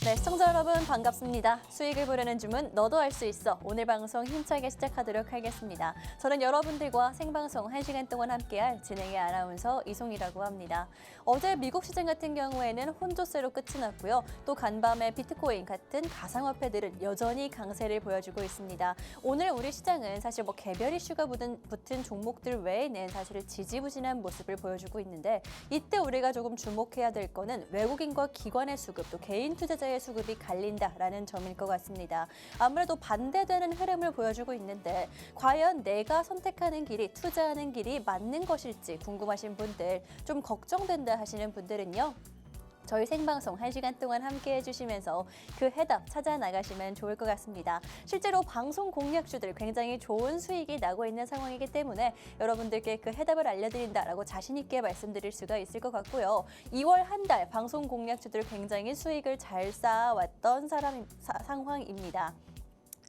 네, 시청자 여러분 반갑습니다. 수익을 부르는 주문 너도 할 수 있어. 오늘 방송 힘차게 시작하도록 하겠습니다. 저는 여러분들과 생방송 1시간 동안 함께할 진행의 아나운서 이송이라고 합니다. 어제 미국 시장 같은 경우에는 혼조세로 끝이 났고요. 또 간밤에 비트코인 같은 가상화폐들은 여전히 강세를 보여주고 있습니다. 오늘 우리 시장은 사실 개별 이슈가 붙은 종목들 외에는 사실 지지부진한 모습을 보여주고 있는데 이때 우리가 조금 주목해야 될 거는 외국인과 기관의 수급, 또 개인 투자자의 수급이 갈린다라는 점일 것 같습니다. 아무래도 반대되는 흐름을 보여주고 있는데 과연 내가 선택하는 길이, 투자하는 길이 맞는 것일지 궁금하신 분들, 좀 걱정된다 하시는 분들은요. 저희 생방송 1시간 동안 함께해 주시면서 그 해답 찾아 나가시면 좋을 것 같습니다. 실제로 방송 공략주들 굉장히 좋은 수익이 나고 있는 상황이기 때문에 여러분들께 그 해답을 알려드린다라고 자신 있게 말씀드릴 수가 있을 것 같고요. 2월 한 달 방송 공략주들 굉장히 수익을 잘 쌓아왔던 상황입니다.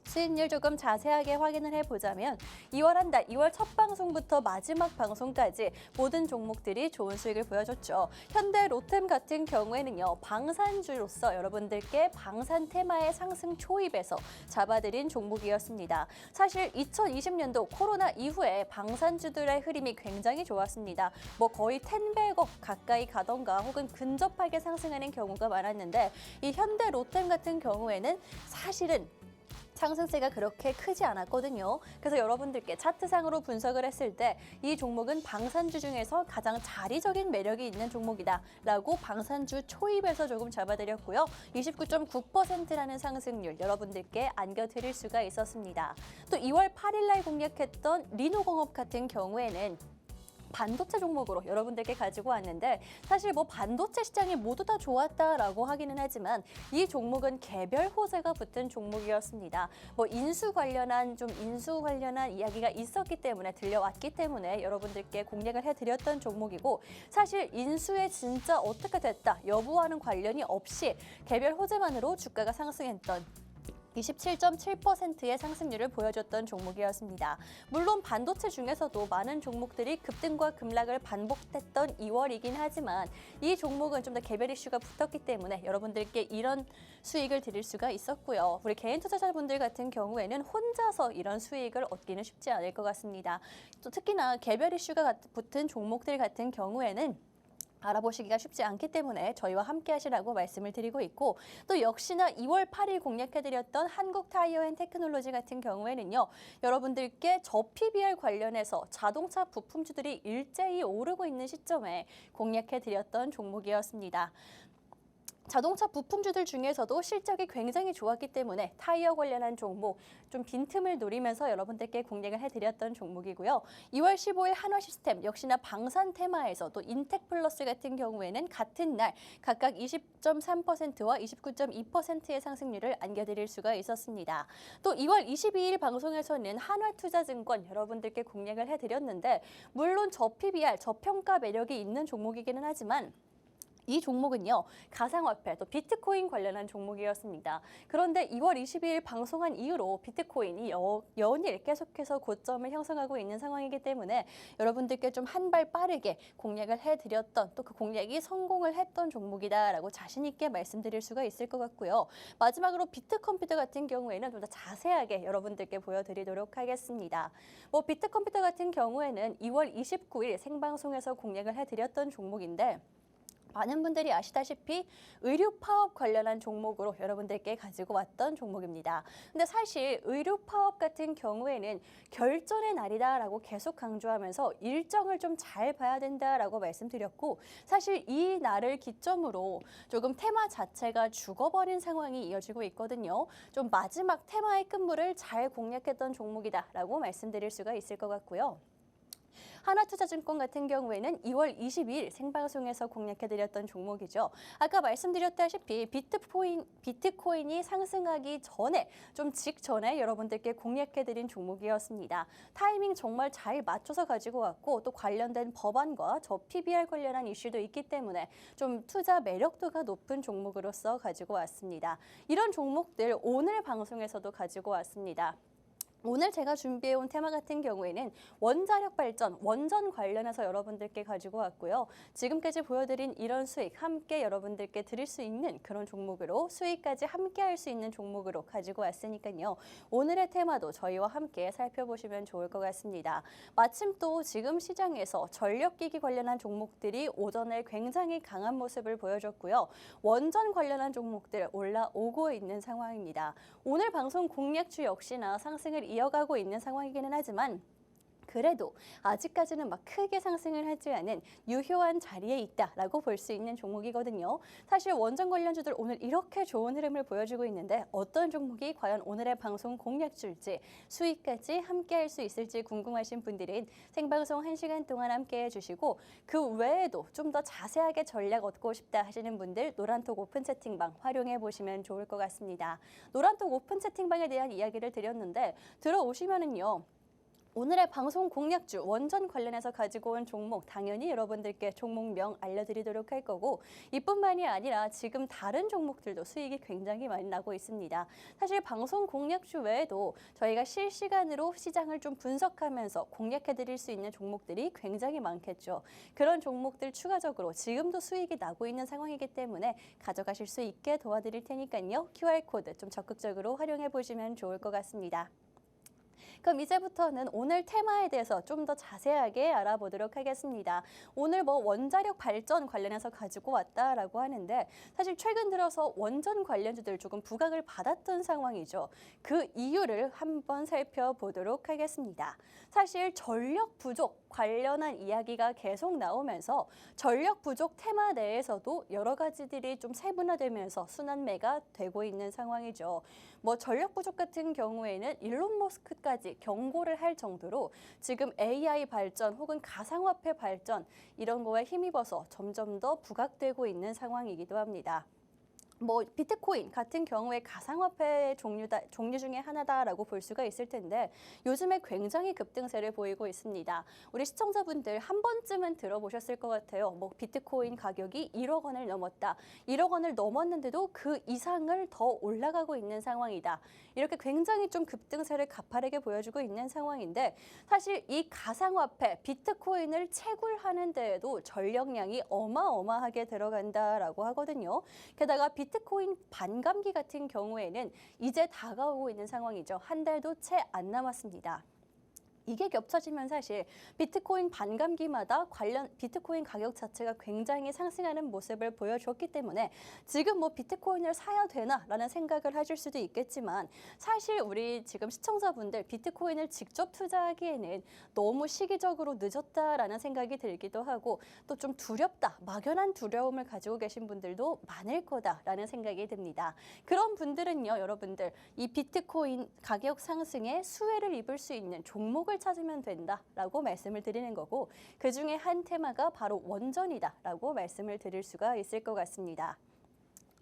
수익률 조금 자세하게 확인을 해보자면 2월 한 달, 2월 첫 방송부터 마지막 방송까지 모든 종목들이 좋은 수익을 보여줬죠. 현대 로템 같은 경우에는요. 방산주로서 여러분들께 방산 테마의 상승 초입에서 잡아드린 종목이었습니다. 사실 2020년도 코로나 이후에 방산주들의 흐름이 굉장히 좋았습니다. 거의 10배업 가까이 가던가 혹은 근접하게 상승하는 경우가 많았는데 이 현대 로템 같은 경우에는 사실은 상승세가 그렇게 크지 않았거든요. 그래서 여러분들께 차트상으로 분석을 했을 때 이 종목은 방산주 중에서 가장 자리적인 매력이 있는 종목이다라고 방산주 초입에서 조금 잡아드렸고요. 29.9%라는 상승률 여러분들께 안겨드릴 수가 있었습니다. 또 2월 8일 날 공략했던 리노공업 같은 경우에는 반도체 종목으로 여러분들께 가지고 왔는데 사실 반도체 시장이 모두 다 좋았다라고 하기는 하지만 이 종목은 개별 호재가 붙은 종목이었습니다. 인수 관련한 이야기가 있었기 때문에 들려왔기 때문에 여러분들께 공략을 해드렸던 종목이고 사실 인수에 진짜 어떻게 됐다 여부와는 관련이 없이 개별 호재만으로 주가가 상승했던 27.7%의 상승률을 보여줬던 종목이었습니다. 물론 반도체 중에서도 많은 종목들이 급등과 급락을 반복했던 2월이긴 하지만 이 종목은 좀 더 개별 이슈가 붙었기 때문에 여러분들께 이런 수익을 드릴 수가 있었고요. 우리 개인 투자자분들 같은 경우에는 혼자서 이런 수익을 얻기는 쉽지 않을 것 같습니다. 또 특히나 개별 이슈가 붙은 종목들 같은 경우에는 알아보시기가 쉽지 않기 때문에 저희와 함께 하시라고 말씀을 드리고 있고 또 역시나 2월 8일 공략해드렸던 한국타이어앤테크놀로지 같은 경우에는요. 여러분들께 저PBR 관련해서 자동차 부품주들이 일제히 오르고 있는 시점에 공략해드렸던 종목이었습니다. 자동차 부품주들 중에서도 실적이 굉장히 좋았기 때문에 타이어 관련한 종목 좀 빈틈을 노리면서 여러분들께 공략을 해드렸던 종목이고요. 2월 15일 한화시스템 역시나 방산 테마에서 또 인텍플러스 같은 경우에는 같은 날 각각 20.3%와 29.2%의 상승률을 안겨드릴 수가 있었습니다. 또 2월 22일 방송에서는 한화투자증권 여러분들께 공략을 해드렸는데 물론 저PBR, 저평가 매력이 있는 종목이기는 하지만 이 종목은요. 가상화폐, 또 비트코인 관련한 종목이었습니다. 그런데 2월 22일 방송한 이후로 비트코인이 연일 계속해서 고점을 형성하고 있는 상황이기 때문에 여러분들께 좀 한 발 빠르게 공략을 해드렸던 또 그 공략이 성공을 했던 종목이다라고 자신 있게 말씀드릴 수가 있을 것 같고요. 마지막으로 비트컴퓨터 같은 경우에는 좀 더 자세하게 여러분들께 보여드리도록 하겠습니다. 비트컴퓨터 같은 경우에는 2월 29일 생방송에서 공략을 해드렸던 종목인데 많은 분들이 아시다시피 의류 파업 관련한 종목으로 여러분들께 가지고 왔던 종목입니다. 근데 사실 의류 파업 같은 경우에는 결전의 날이다라고 계속 강조하면서 일정을 좀 잘 봐야 된다라고 말씀드렸고 사실 이 날을 기점으로 조금 테마 자체가 죽어버린 상황이 이어지고 있거든요. 좀 마지막 테마의 끝물을 잘 공략했던 종목이다라고 말씀드릴 수가 있을 것 같고요. 하나투자증권 같은 경우에는 2월 22일 생방송에서 공략해드렸던 종목이죠. 아까 말씀드렸다시피 비트코인이 상승하기 전에 좀 직전에 여러분들께 공략해드린 종목이었습니다. 타이밍 정말 잘 맞춰서 가지고 왔고 또 관련된 법안과 저PBR 관련한 이슈도 있기 때문에 좀 투자 매력도가 높은 종목으로서 가지고 왔습니다. 이런 종목들 오늘 방송에서도 가지고 왔습니다. 오늘 제가 준비해온 테마 같은 경우에는 원자력 발전, 원전 관련해서 여러분들께 가지고 왔고요. 지금까지 보여드린 이런 수익 함께 여러분들께 드릴 수 있는 그런 종목으로 수익까지 함께 할 수 있는 종목으로 가지고 왔으니까요. 오늘의 테마도 저희와 함께 살펴보시면 좋을 것 같습니다. 마침 또 지금 시장에서 전력기기 관련한 종목들이 오전에 굉장히 강한 모습을 보여줬고요. 원전 관련한 종목들 올라오고 있는 상황입니다. 오늘 방송 공략주 역시나 상승을 이어가고 있는 상황이기는 하지만 그래도 아직까지는 막 크게 상승을 하지 않은 유효한 자리에 있다라고 볼 수 있는 종목이거든요. 사실 원전 관련주들 오늘 이렇게 좋은 흐름을 보여주고 있는데 어떤 종목이 과연 오늘의 방송 공략주일지 수익까지 함께 할 수 있을지 궁금하신 분들은 생방송 1시간 동안 함께 해주시고 그 외에도 좀 더 자세하게 전략 얻고 싶다 하시는 분들 노란톡 오픈 채팅방 활용해 보시면 좋을 것 같습니다. 노란톡 오픈 채팅방에 대한 이야기를 드렸는데 들어오시면은요. 오늘의 방송 공략주 원전 관련해서 가지고 온 종목 당연히 여러분들께 종목명 알려드리도록 할 거고 이뿐만이 아니라 지금 다른 종목들도 수익이 굉장히 많이 나고 있습니다. 사실 방송 공략주 외에도 저희가 실시간으로 시장을 좀 분석하면서 공략해드릴 수 있는 종목들이 굉장히 많겠죠. 그런 종목들 추가적으로 지금도 수익이 나고 있는 상황이기 때문에 가져가실 수 있게 도와드릴 테니까요. QR코드 좀 적극적으로 활용해 보시면 좋을 것 같습니다. 그럼 이제부터는 오늘 테마에 대해서 좀 더 자세하게 알아보도록 하겠습니다. 오늘 원자력 발전 관련해서 가지고 왔다라고 하는데 사실 최근 들어서 원전 관련주들 조금 부각을 받았던 상황이죠. 그 이유를 한번 살펴보도록 하겠습니다. 사실 전력 부족 관련한 이야기가 계속 나오면서 전력 부족 테마 내에서도 여러 가지들이 좀 세분화되면서 순환매가 되고 있는 상황이죠. 전력 부족 같은 경우에는 일론 머스크까지 경고를 할 정도로 지금 AI 발전 혹은 가상화폐 발전 이런 거에 힘입어서 점점 더 부각되고 있는 상황이기도 합니다. 비트코인 같은 경우에 가상화폐의 종류 중에 하나다라고 볼 수가 있을 텐데 요즘에 굉장히 급등세를 보이고 있습니다. 우리 시청자분들 한 번쯤은 들어보셨을 것 같아요. 비트코인 가격이 1억 원을 넘었다. 1억 원을 넘었는데도 그 이상을 더 올라가고 있는 상황이다. 이렇게 굉장히 좀 급등세를 가파르게 보여주고 있는 상황인데 사실 이 가상화폐 비트코인을 채굴하는 데에도 전력량이 어마어마하게 들어간다라고 하거든요. 게다가 비트코인 반감기 같은 경우에는 이제 다가오고 있는 상황이죠. 한 달도 채 안 남았습니다. 이게 겹쳐지면 사실 비트코인 반감기마다 비트코인 가격 자체가 굉장히 상승하는 모습을 보여줬기 때문에 지금 비트코인을 사야 되나라는 생각을 하실 수도 있겠지만 사실 우리 지금 시청자분들 비트코인을 직접 투자하기에는 너무 시기적으로 늦었다라는 생각이 들기도 하고 또 좀 두렵다, 막연한 두려움을 가지고 계신 분들도 많을 거다라는 생각이 듭니다. 그런 분들은요, 여러분들 이 비트코인 가격 상승에 수혜를 입을 수 있는 종목을 찾으면 된다라고 말씀을 드리는 거고 그중에 한 테마가 바로 원전이다라고 말씀을 드릴 수가 있을 것 같습니다.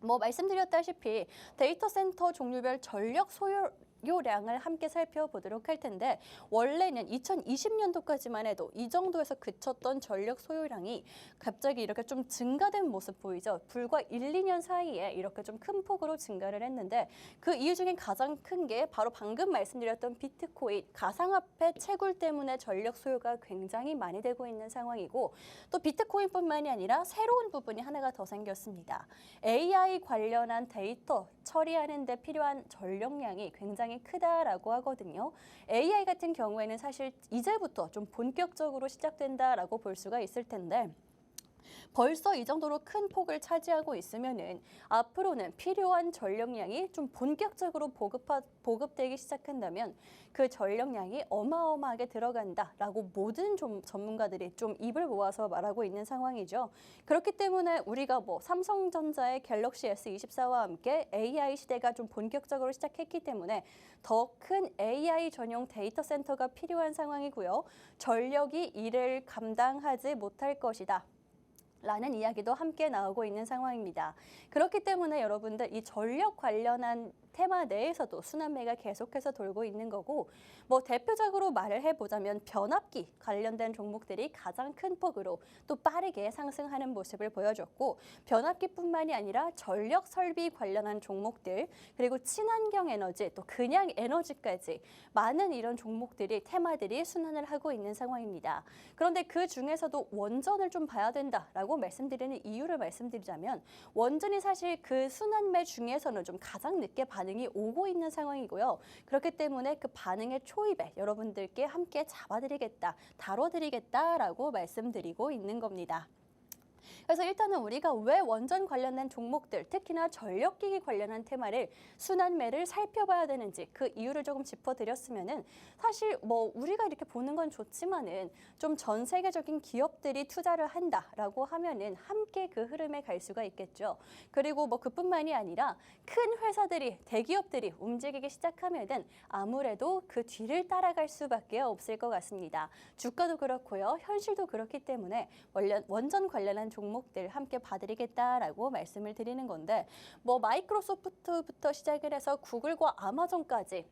말씀드렸다시피 데이터 센터 종류별 전력 소요량을 함께 살펴보도록 할 텐데 원래는 2020년도까지만 해도 이 정도에서 그쳤던 전력 소요량이 갑자기 이렇게 좀 증가된 모습 보이죠. 불과 1, 2년 사이에 이렇게 좀 큰 폭으로 증가를 했는데 그 이유 중에 가장 큰 게 바로 방금 말씀드렸던 비트코인, 가상화폐 채굴 때문에 전력 소요가 굉장히 많이 되고 있는 상황이고 또 비트코인뿐만이 아니라 새로운 부분이 하나가 더 생겼습니다. AI 관련한 데이터 처리하는 데 필요한 전력량이 굉장히 크다라고 하거든요. AI 같은 경우에는 사실 이제부터 좀 본격적으로 시작된다라고 볼 수가 있을 텐데 벌써 이 정도로 큰 폭을 차지하고 있으면은 앞으로는 필요한 전력량이 좀 본격적으로 보급되기 시작한다면 그 전력량이 어마어마하게 들어간다라고 모든 전문가들이 좀 입을 모아서 말하고 있는 상황이죠. 그렇기 때문에 우리가 삼성전자의 갤럭시 S24와 함께 AI 시대가 좀 본격적으로 시작했기 때문에 더 큰 AI 전용 데이터 센터가 필요한 상황이고요. 전력이 이를 감당하지 못할 것이다. 라는 이야기도 함께 나오고 있는 상황입니다. 그렇기 때문에 여러분들 이 전력 관련한 테마 내에서도 순환매가 계속해서 돌고 있는 거고, 뭐 대표적으로 말을 해보자면 변압기 관련된 종목들이 가장 큰 폭으로 또 빠르게 상승하는 모습을 보여줬고, 변압기뿐만이 아니라 전력 설비 관련한 종목들, 그리고 친환경 에너지, 또 그냥 에너지까지 많은 이런 종목들이 테마들이 순환을 하고 있는 상황입니다. 그런데 그 중에서도 원전을 좀 봐야 된다라고 말씀드리는 이유를 말씀드리자면, 원전이 사실 그 순환매 중에서는 좀 가장 늦게 반응이 오고 있는 상황이고요. 그렇기 때문에 그 반응의 초입에 여러분들께 함께 잡아드리겠다, 다뤄드리겠다라고 말씀드리고 있는 겁니다. 그래서 일단은 우리가 왜 원전 관련된 종목들, 특히나 전력기기 관련한 테마를 순환매를 살펴봐야 되는지 그 이유를 조금 짚어드렸으면은, 사실 뭐 우리가 이렇게 보는 건 좋지만은 좀 전 세계적인 기업들이 투자를 한다라고 하면은 함께 그 흐름에 갈 수가 있겠죠. 그리고 뭐 그뿐만이 아니라 큰 회사들이, 대기업들이 움직이기 시작하면은 아무래도 그 뒤를 따라갈 수밖에 없을 것 같습니다. 주가도 그렇고요, 현실도 그렇기 때문에 원전 관련한 종목들 함께 봐드리겠다라고 말씀을 드리는 건데, 뭐 마이크로소프트부터 시작을 해서 구글과 아마존까지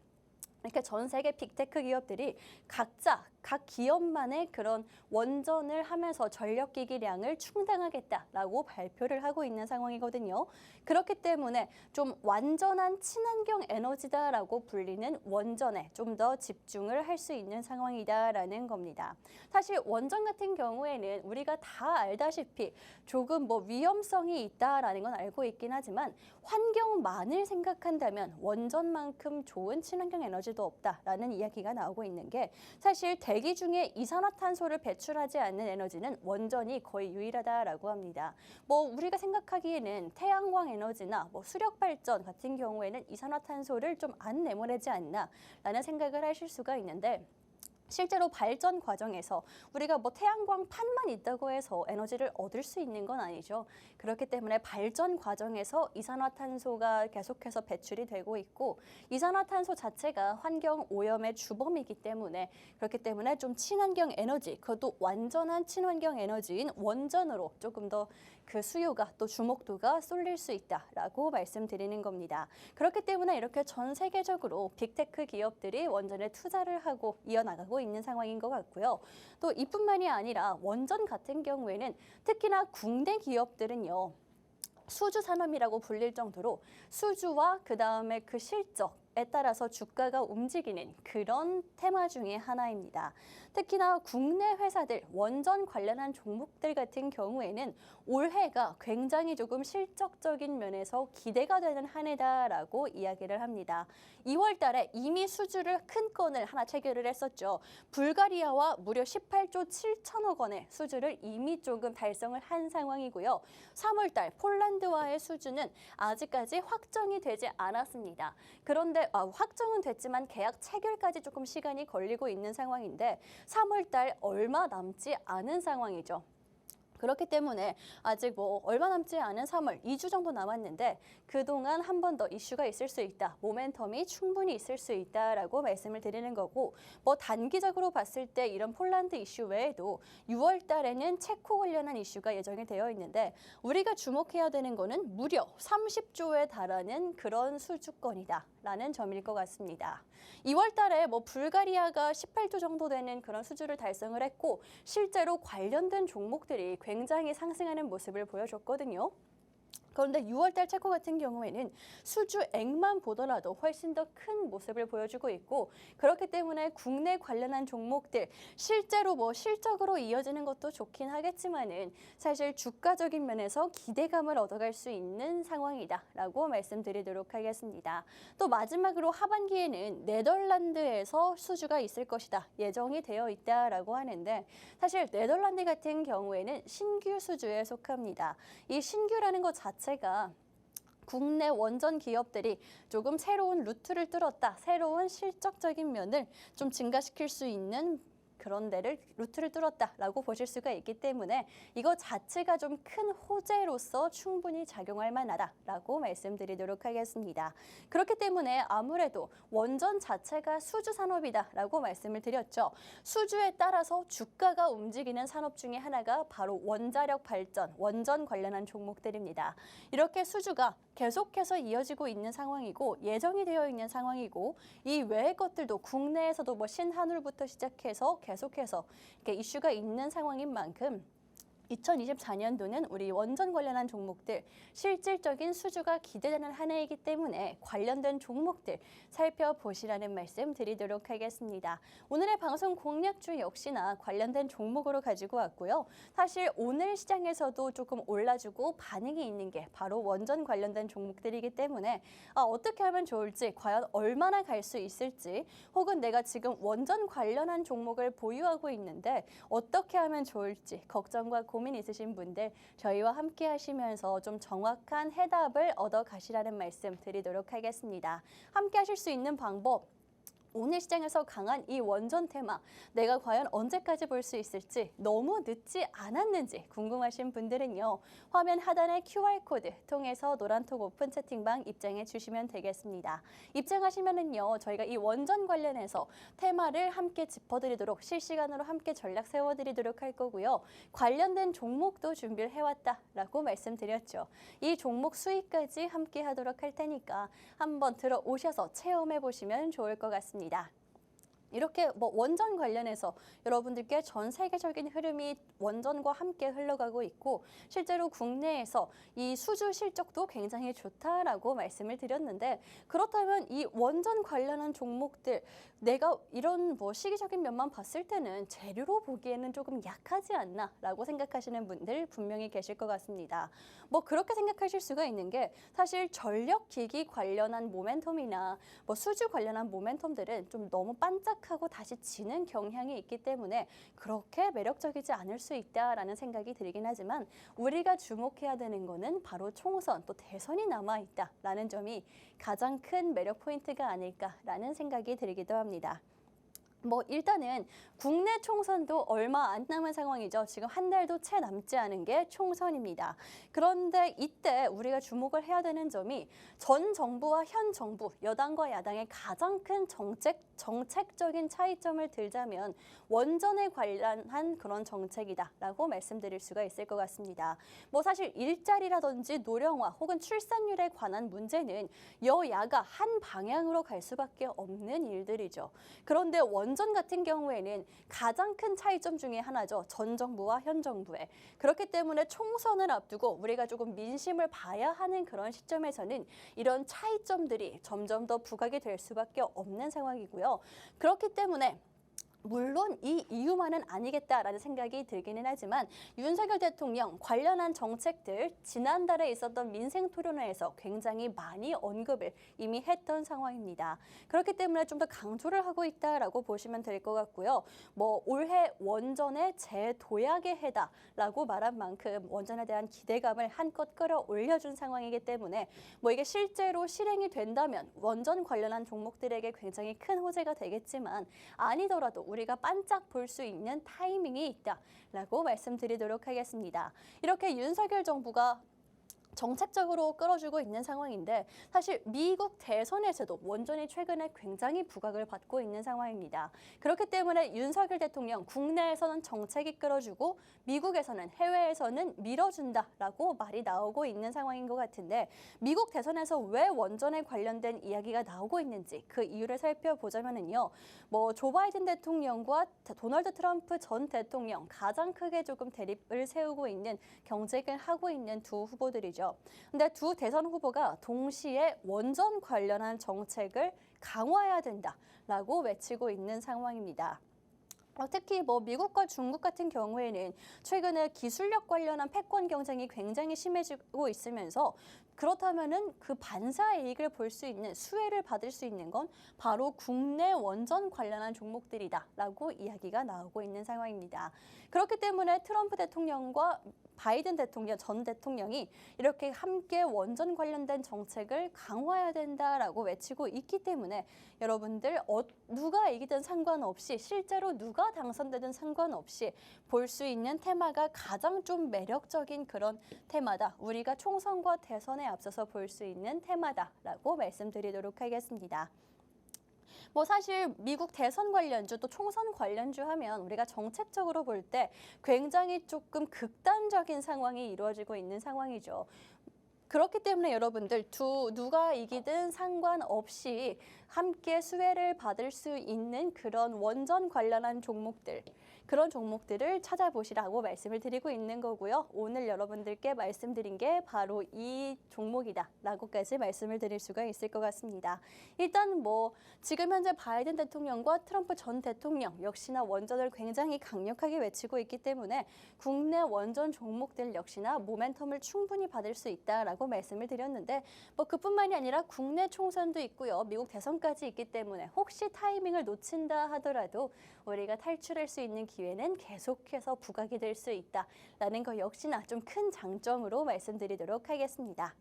이렇게 전 세계 빅테크 기업들이 각자 각 기업만의 그런 원전을 하면서 전력기기량을 충당하겠다라고 발표를 하고 있는 상황이거든요. 그렇기 때문에 좀 완전한 친환경 에너지다라고 불리는 원전에 좀 더 집중을 할 수 있는 상황이다라는 겁니다. 사실 원전 같은 경우에는 우리가 다 알다시피 조금 뭐 위험성이 있다라는 건 알고 있긴 하지만, 환경만을 생각한다면 원전만큼 좋은 친환경 에너지도 없다라는 이야기가 나오고 있는 게, 사실 대기 중에 이산화탄소를 배출하지 않는 에너지는 원전이 거의 유일하다라고 합니다. 뭐 우리가 생각하기에는 태양광 에너지나 뭐 수력 발전 같은 경우에는 이산화탄소를 좀 안 내보내지 않나라는 생각을 하실 수가 있는데, 실제로 발전 과정에서 우리가 뭐 태양광 판만 있다고 해서 에너지를 얻을 수 있는 건 아니죠. 그렇기 때문에 발전 과정에서 이산화탄소가 계속해서 배출이 되고 있고, 이산화탄소 자체가 환경 오염의 주범이기 때문에, 그렇기 때문에 좀 친환경 에너지, 그것도 완전한 친환경 에너지인 원전으로 조금 더 그 수요가 또 주목도가 쏠릴 수 있다라고 말씀드리는 겁니다. 그렇기 때문에 이렇게 전 세계적으로 빅테크 기업들이 원전에 투자를 하고 이어나가고 있는 상황인 것 같고요. 또 이뿐만이 아니라 원전 같은 경우에는 특히나 국내 기업들은요, 수주 산업이라고 불릴 정도로 수주와 그다음에 그 실적에 따라서 주가가 움직이는 그런 테마 중에 하나입니다. 특히나 국내 회사들, 원전 관련한 종목들 같은 경우에는 올해가 굉장히 조금 실적적인 면에서 기대가 되는 한 해다라고 이야기를 합니다. 2월 달에 이미 수주를 큰 건을 하나 체결을 했었죠. 불가리아와 무려 18조 7천억 원의 수주를 이미 조금 달성을 한 상황이고요. 3월 달 폴란드와의 수주는 아직까지 확정이 되지 않았습니다. 그런데 확정은 됐지만 계약 체결까지 조금 시간이 걸리고 있는 상황인데, 3월 달 얼마 남지 않은 상황이죠. 그렇기 때문에 아직 뭐 얼마 남지 않은 3월, 2주 정도 남았는데 그동안 한 번 더 이슈가 있을 수 있다, 모멘텀이 충분히 있을 수 있다라고 말씀을 드리는 거고, 뭐 단기적으로 봤을 때 이런 폴란드 이슈 외에도 6월 달에는 체코 관련한 이슈가 예정이 되어 있는데, 우리가 주목해야 되는 거는 무려 30조에 달하는 그런 수주권이다라는 점일 것 같습니다. 2월 달에 뭐 불가리아가 18조 정도 되는 그런 수주를 달성을 했고, 실제로 관련된 종목들이 굉장히 상승하는 모습을 보여줬거든요. 그런데 6월달 체코 같은 경우에는 수주액만 보더라도 훨씬 더 큰 모습을 보여주고 있고, 그렇기 때문에 국내 관련한 종목들 실제로 뭐 실적으로 이어지는 것도 좋긴 하겠지만은 사실 주가적인 면에서 기대감을 얻어갈 수 있는 상황이다라고 말씀드리도록 하겠습니다. 또 마지막으로 하반기에는 네덜란드에서 수주가 있을 것이다, 예정이 되어 있다라고 하는데, 사실 네덜란드 같은 경우에는 신규 수주에 속합니다. 이 신규라는 것 자체가 국내 원전 기업들이 조금 새로운 루트를 뚫었다, 새로운 실적적인 면을 좀 증가시킬 수 있는 그런 데를 루트를 뚫었다라고 보실 수가 있기 때문에 이거 자체가 좀 큰 호재로서 충분히 작용할 만하다라고 말씀드리도록 하겠습니다. 그렇기 때문에 아무래도 원전 자체가 수주 산업이다라고 말씀을 드렸죠. 수주에 따라서 주가가 움직이는 산업 중에 하나가 바로 원자력 발전, 원전 관련한 종목들입니다. 이렇게 수주가 계속해서 이어지고 있는 상황이고 예정이 되어 있는 상황이고 이 외의 것들도 국내에서도 뭐 신한울부터 시작해서 계속해서 이렇게 이슈가 있는 상황인 만큼 2024년도는 우리 원전 관련한 종목들 실질적인 수주가 기대되는 한 해이기 때문에 관련된 종목들 살펴보시라는 말씀 드리도록 하겠습니다. 오늘의 방송 공략주 역시나 관련된 종목으로 가지고 왔고요. 사실 오늘 시장에서도 조금 올라주고 반응이 있는 게 바로 원전 관련된 종목들이기 때문에 어떻게 하면 좋을지, 과연 얼마나 갈 수 있을지, 혹은 내가 지금 원전 관련한 종목을 보유하고 있는데 어떻게 하면 좋을지 걱정과 고민 있으신 분들 저희와 함께 하시면서 좀 정확한 해답을 얻어 가시라는 말씀 드리도록 하겠습니다. 함께 하실 수 있는 방법, 오늘 시장에서 강한 이 원전 테마 내가 과연 언제까지 볼 수 있을지, 너무 늦지 않았는지 궁금하신 분들은요. 화면 하단의 QR코드 통해서 노란톡 오픈 채팅방 입장해 주시면 되겠습니다. 입장하시면은요. 저희가 이 원전 관련해서 테마를 함께 짚어드리도록 실시간으로 함께 전략 세워드리도록 할 거고요. 관련된 종목도 준비를 해왔다라고 말씀드렸죠. 이 종목 수익까지 함께 하도록 할 테니까 한번 들어오셔서 체험해 보시면 좋을 것 같습니다. 이렇게 뭐 원전 관련해서 여러분들께 전 세계적인 흐름이 원전과 함께 흘러가고 있고 실제로 국내에서 이 수주 실적도 굉장히 좋다라고 말씀을 드렸는데, 그렇다면 이 원전 관련한 종목들 내가 이런 뭐 시기적인 면만 봤을 때는 재료로 보기에는 조금 약하지 않나라고 생각하시는 분들 분명히 계실 것 같습니다. 뭐 그렇게 생각하실 수가 있는 게 사실 전력기기 관련한 모멘텀이나 뭐 수주 관련한 모멘텀들은 좀 너무 반짝하고 다시 지는 경향이 있기 때문에 그렇게 매력적이지 않을 수 있다라는 생각이 들긴 하지만, 우리가 주목해야 되는 거는 바로 총선 또 대선이 남아있다라는 점이 가장 큰 매력 포인트가 아닐까라는 생각이 들기도 합니다. 뭐 일단은 국내 총선도 얼마 안 남은 상황이죠. 지금 한 달도 채 남지 않은 게 총선입니다. 그런데 이때 우리가 주목을 해야 되는 점이 전 정부와 현 정부, 여당과 야당의 가장 큰 정책적인 차이점을 들자면 원전에 관련한 그런 정책이다라고 말씀드릴 수가 있을 것 같습니다. 뭐 사실 일자리라든지 노령화 혹은 출산율에 관한 문제는 여야가 한 방향으로 갈 수밖에 없는 일들이죠. 그런데 원전 같은 경우에는 가장 큰 차이점 중에 하나죠. 전 정부와 현 정부의. 그렇기 때문에 총선을 앞두고 우리가 조금 민심을 봐야 하는 그런 시점에서는 이런 차이점들이 점점 더 부각이 될 수밖에 없는 상황이고요. 그렇기 때문에 물론 이 이유만은 아니겠다라는 생각이 들기는 하지만 윤석열 대통령 관련한 정책들 지난달에 있었던 민생토론회에서 굉장히 많이 언급을 이미 했던 상황입니다. 그렇기 때문에 좀 더 강조를 하고 있다라고 보시면 될 것 같고요. 뭐 올해 원전의 재도약의 해다라고 말한 만큼 원전에 대한 기대감을 한껏 끌어올려준 상황이기 때문에 뭐 이게 실제로 실행이 된다면 원전 관련한 종목들에게 굉장히 큰 호재가 되겠지만, 아니더라도 우리가 반짝 볼 수 있는 타이밍이 있다라고 말씀드리도록 하겠습니다. 이렇게 윤석열 정부가 정책적으로 끌어주고 있는 상황인데, 사실 미국 대선에서도 원전이 최근에 굉장히 부각을 받고 있는 상황입니다. 그렇기 때문에 윤석열 대통령 국내에서는 정책이 끌어주고 미국에서는, 해외에서는 밀어준다라고 말이 나오고 있는 상황인 것 같은데, 미국 대선에서 왜 원전에 관련된 이야기가 나오고 있는지 그 이유를 살펴보자면요. 뭐 조 바이든 대통령과 도널드 트럼프 전 대통령 가장 크게 조금 대립을 세우고 있는, 경쟁을 하고 있는 두 후보들이죠. 근데 두 대선 후보가 동시에 원전 관련한 정책을 강화해야 된다라고 외치고 있는 상황입니다. 특히 뭐 미국과 중국 같은 경우에는 최근에 기술력 관련한 패권 경쟁이 굉장히 심해지고 있으면서 그렇다면은 그 반사이익을 볼 수 있는 수혜를 받을 수 있는 건 바로 국내 원전 관련한 종목들이다라고 이야기가 나오고 있는 상황입니다. 그렇기 때문에 트럼프 대통령과 바이든 대통령, 전 대통령이 이렇게 함께 원전 관련된 정책을 강화해야 된다라고 외치고 있기 때문에 여러분들 누가 이기든 상관없이 실제로 누가 당선되든 상관없이 볼 수 있는 테마가 가장 좀 매력적인 그런 테마다. 우리가 총선과 대선에 앞서서 볼 수 있는 테마다라고 말씀드리도록 하겠습니다. 뭐 사실 미국 대선 관련주 또 총선 관련주 하면 우리가 정책적으로 볼 때 굉장히 조금 극단적인 상황이 이루어지고 있는 상황이죠. 그렇기 때문에 여러분들 누가 이기든 상관없이 함께 수혜를 받을 수 있는 그런 원전 관련한 종목들, 그런 종목들을 찾아보시라고 말씀을 드리고 있는 거고요. 오늘 여러분들께 말씀드린 게 바로 이 종목이다라고까지 말씀을 드릴 수가 있을 것 같습니다. 일단 뭐 지금 현재 바이든 대통령과 트럼프 전 대통령 역시나 원전을 굉장히 강력하게 외치고 있기 때문에 국내 원전 종목들 역시나 모멘텀을 충분히 받을 수 있다라고 말씀을 드렸는데 뭐 그뿐만이 아니라 국내 총선도 있고요. 미국 대선까지 있기 때문에 혹시 타이밍을 놓친다 하더라도 우리가 탈출할 수 있는 기회는 계속해서 부각이 될 수 있다라는 거 역시나 좀 큰 장점으로 말씀드리도록 하겠습니다.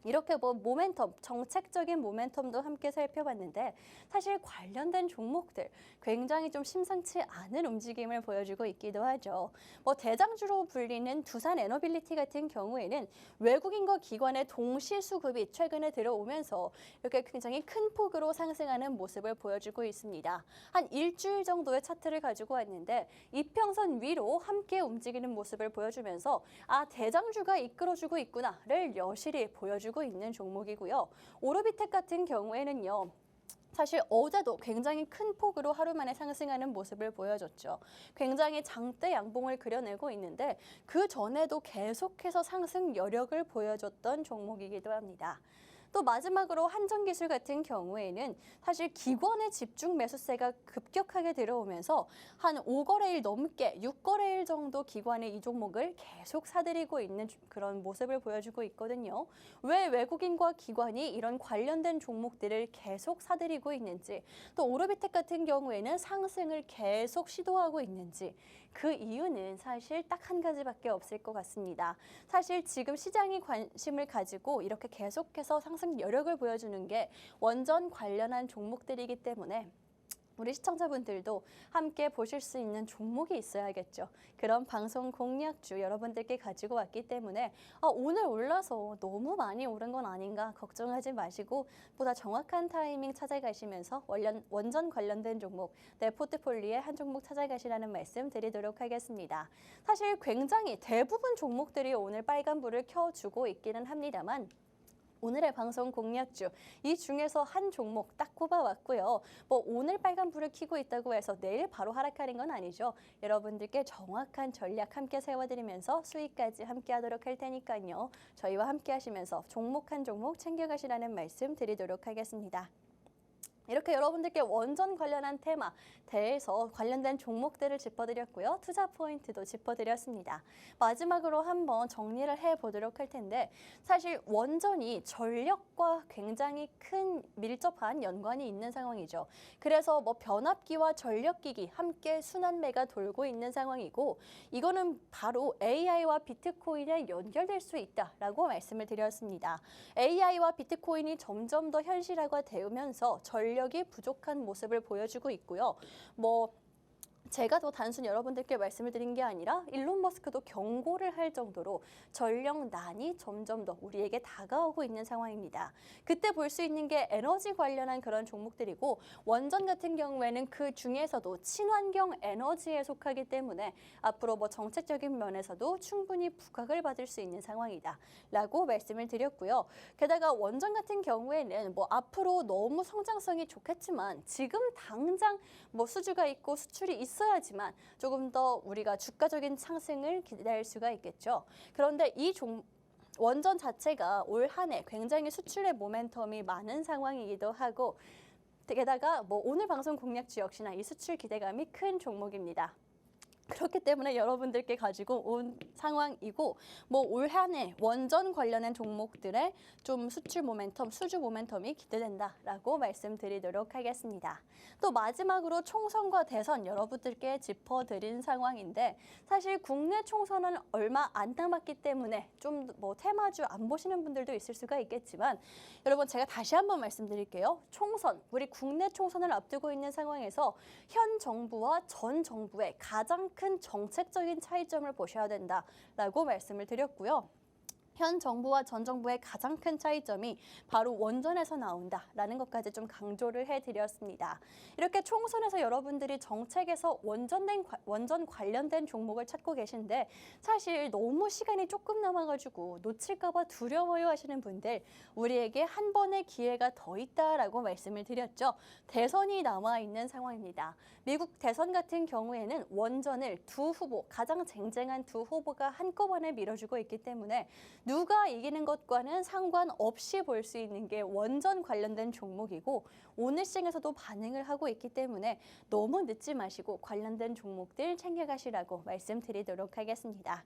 이렇게 뭐 모멘텀, 정책적인 모멘텀도 함께 살펴봤는데 사실 관련된 종목들 굉장히 좀 심상치 않은 움직임을 보여주고 있기도 하죠. 뭐 대장주로 불리는 두산 에너빌리티 같은 경우에는 외국인과 기관의 동시 수급이 최근에 들어오면서 이렇게 굉장히 큰 폭으로 상승하는 모습을 보여주고 있습니다. 한 일주일 정도의 차트를 가지고 왔는데 이평선 위로 함께 움직이는 모습을 보여주면서 아, 대장주가 이끌어주고 있구나를 여실히 보여주고 있는 종목이고요. 오르비텍 같은 경우에는요. 사실 어제도 굉장히 큰 폭으로 하루 만에 상승하는 모습을 보여줬죠. 굉장히 장대 양봉을 그려내고 있는데 그 전에도 계속해서 상승 여력을 보여줬던 종목이기도 합니다. 또 마지막으로 한전기술 같은 경우에는 사실 기관의 집중 매수세가 급격하게 들어오면서 한 5거래일 넘게 6거래일 정도 기관의 이 종목을 계속 사들이고 있는 그런 모습을 보여주고 있거든요. 왜 외국인과 기관이 이런 관련된 종목들을 계속 사들이고 있는지, 또 오르비텍 같은 경우에는 상승을 계속 시도하고 있는지 그 이유는 사실 딱 한 가지밖에 없을 것 같습니다. 사실 지금 시장이 관심을 가지고 이렇게 계속해서 상승 여력을 보여주는 게 원전 관련한 종목들이기 때문에 우리 시청자분들도 함께 보실 수 있는 종목이 있어야겠죠. 그런 방송 공략주 여러분들께 가지고 왔기 때문에 오늘 올라서 너무 많이 오른 건 아닌가 걱정하지 마시고 보다 정확한 타이밍 찾아가시면서 원전 관련된 종목, 내 포트폴리오의 한 종목 찾아가시라는 말씀 드리도록 하겠습니다. 사실 굉장히 대부분 종목들이 오늘 빨간불을 켜주고 있기는 합니다만 오늘의 방송 공략주 이 중에서 한 종목 딱 꼽아왔고요. 뭐 오늘 빨간불을 켜고 있다고 해서 내일 바로 하락하는 건 아니죠. 여러분들께 정확한 전략 함께 세워드리면서 수익까지 함께 하도록 할 테니까요. 저희와 함께 하시면서 종목 한 종목 챙겨가시라는 말씀 드리도록 하겠습니다. 이렇게 여러분들께 원전 관련한 테마, 대해서 관련된 종목들을 짚어드렸고요. 투자 포인트도 짚어드렸습니다. 마지막으로 한번 정리를 해보도록 할 텐데 사실 원전이 전력과 굉장히 큰 밀접한 연관이 있는 상황이죠. 그래서 뭐 변압기와 전력기기 함께 순환매가 돌고 있는 상황이고 이거는 바로 AI와 비트코인에 연결될 수 있다라고 말씀을 드렸습니다. AI와 비트코인이 점점 더 현실화가 되면서 전력이 부족한 모습을 보여주고 있고요. 뭐 제가 더 단순히 여러분들께 말씀을 드린 게 아니라 일론 머스크도 경고를 할 정도로 전력난이 점점 더 우리에게 다가오고 있는 상황입니다. 그때 볼 수 있는 게 에너지 관련한 그런 종목들이고 원전 같은 경우에는 그 중에서도 친환경 에너지에 속하기 때문에 앞으로 뭐 정책적인 면에서도 충분히 부각을 받을 수 있는 상황이다 라고 말씀을 드렸고요. 게다가 원전 같은 경우에는 뭐 앞으로 너무 성장성이 좋겠지만 지금 당장 뭐 수주가 있고 수출이 있어야지만 조금 더 우리가 주가적인 상승을 기대할 수가 있겠죠. 그런데 이 원전 자체가 올 한 해 굉장히 수출의 모멘텀이 많은 상황이기도 하고 게다가 뭐 오늘 방송 공략주 역시나 이 수출 기대감이 큰 종목입니다. 그렇기 때문에 여러분들께 가지고 온 상황이고 뭐 올 한 해 원전 관련된 종목들의 좀 수출 모멘텀, 수주 모멘텀이 기대된다라고 말씀드리도록 하겠습니다. 또 마지막으로 총선과 대선 여러분들께 짚어드린 상황인데 사실 국내 총선은 얼마 안 남았기 때문에 좀 뭐 테마주 안 보시는 분들도 있을 수가 있겠지만 여러분 제가 다시 한번 말씀드릴게요. 총선, 우리 국내 총선을 앞두고 있는 상황에서 현 정부와 전 정부의 가장 큰 정책적인 차이점을 보셔야 된다라고 말씀을 드렸고요. 현 정부와 전 정부의 가장 큰 차이점이 바로 원전에서 나온다라는 것까지 좀 강조를 해드렸습니다. 이렇게 총선에서 여러분들이 정책에서 원전 관련된 종목을 찾고 계신데 사실 너무 시간이 조금 남아가지고 놓칠까 봐 두려워요 하시는 분들 우리에게 한 번의 기회가 더 있다라고 말씀을 드렸죠. 대선이 남아있는 상황입니다. 미국 대선 같은 경우에는 원전을 두 후보, 가장 쟁쟁한 두 후보가 한꺼번에 밀어주고 있기 때문에 누가 이기는 것과는 상관없이 볼 수 있는 게 원전 관련된 종목이고 오늘 시장에서도 반응을 하고 있기 때문에 너무 늦지 마시고 관련된 종목들 챙겨가시라고 말씀드리도록 하겠습니다.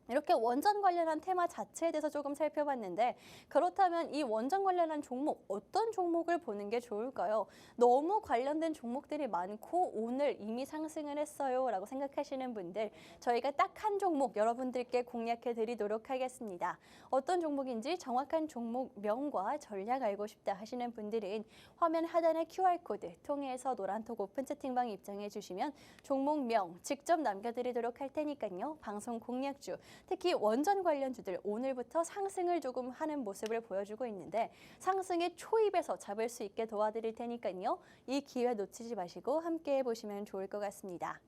이렇게 원전 관련한 테마 자체에 대해서 조금 살펴봤는데 그렇다면 이 원전 관련한 종목 어떤 종목을 보는 게 좋을까요? 너무 관련된 종목들이 많고 오늘 이미 상승을 했어요 라고 생각하시는 분들 저희가 딱 한 종목 여러분들께 공략해 드리도록 하겠습니다. 어떤 종목인지 정확한 종목명과 전략 알고 싶다 하시는 분들은 화면 하단의 QR코드 통해서 노란톡 오픈 채팅방 입장해 주시면 종목명 직접 남겨드리도록 할 테니까요. 방송 공략주 특히 원전 관련주들 오늘부터 상승을 조금 하는 모습을 보여주고 있는데 상승의 초입에서 잡을 수 있게 도와드릴 테니까요. 이 기회 놓치지 마시고 함께 해보시면 좋을 것 같습니다.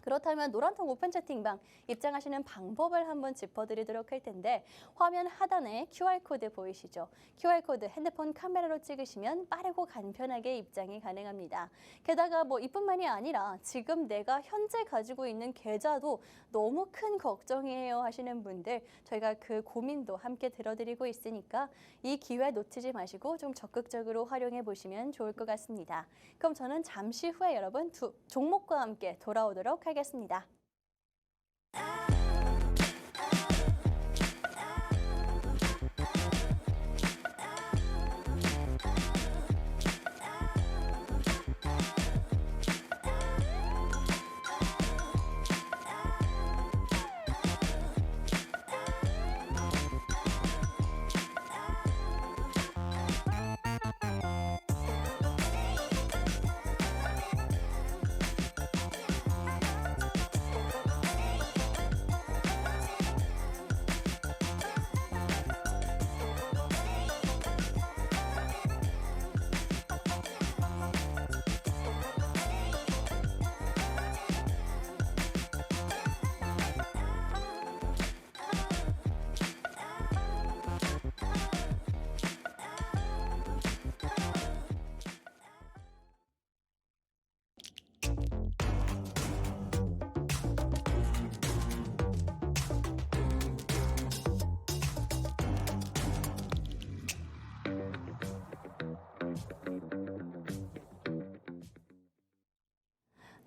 그렇다면 노란통 오픈 채팅방 입장하시는 방법을 한번 짚어드리도록 할 텐데 화면 하단에 QR코드 보이시죠? QR코드 핸드폰 카메라로 찍으시면 빠르고 간편하게 입장이 가능합니다. 게다가 뭐 이뿐만이 아니라 지금 내가 현재 가지고 있는 계좌도 너무 큰 걱정이에요 하시는 분들 저희가 그 고민도 함께 들어드리고 있으니까 이 기회 놓치지 마시고 좀 적극적으로 활용해 보시면 좋을 것 같습니다. 그럼 저는 잠시 후에 여러분 두 종목과 함께 돌아오도록 하겠습니다.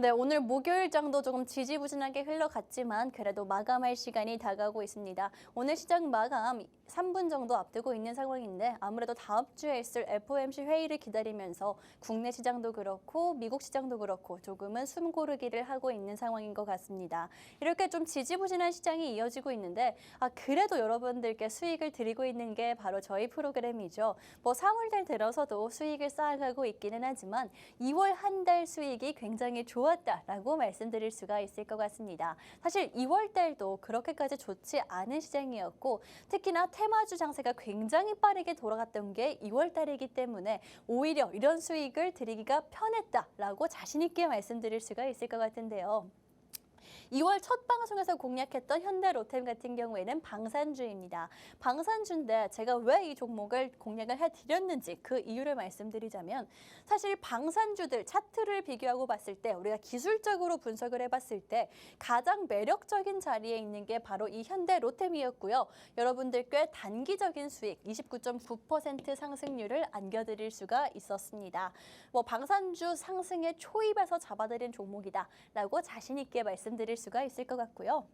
네, 오늘 목요일장도 조금 지지부진하게 흘러갔지만 그래도 마감할 시간이 다가오고 있습니다. 오늘 시장 마감 3분 정도 앞두고 있는 상황인데 아무래도 다음 주에 있을 FOMC 회의를 기다리면서 국내 시장도 그렇고 미국 시장도 그렇고 조금은 숨고르기를 하고 있는 상황인 것 같습니다. 이렇게 좀 지지부진한 시장이 이어지고 있는데 그래도 여러분들께 수익을 드리고 있는 게 바로 저희 프로그램이죠. 뭐 3월달 들어서도 수익을 쌓아가고 있기는 하지만 2월 한 달 수익이 굉장히 좋았다라고 말씀드릴 수가 있을 것 같습니다. 사실 2월 달도 그렇게까지 좋지 않은 시장이었고 특히나 테마주 장세가 굉장히 빠르게 돌아갔던 게 2월 달이기 때문에 오히려 이런 수익을 드리기가 편했다라고 자신 있게 말씀드릴 수가 있을 것 같은데요. 2월 첫 방송에서 공략했던 현대로템 같은 경우에는 방산주입니다. 방산주인데 제가 왜 이 종목을 공략을 해드렸는지 그 이유를 말씀드리자면 사실 방산주들 차트를 비교하고 봤을 때 우리가 기술적으로 분석을 해봤을 때 가장 매력적인 자리에 있는 게 바로 이 현대로템이었고요. 여러분들께 단기적인 수익 29.9% 상승률을 안겨드릴 수가 있었습니다. 뭐 방산주 상승의 초입에서 잡아드린 종목이다라고 자신 있게 말씀드릴 수가 있을 것 같고요.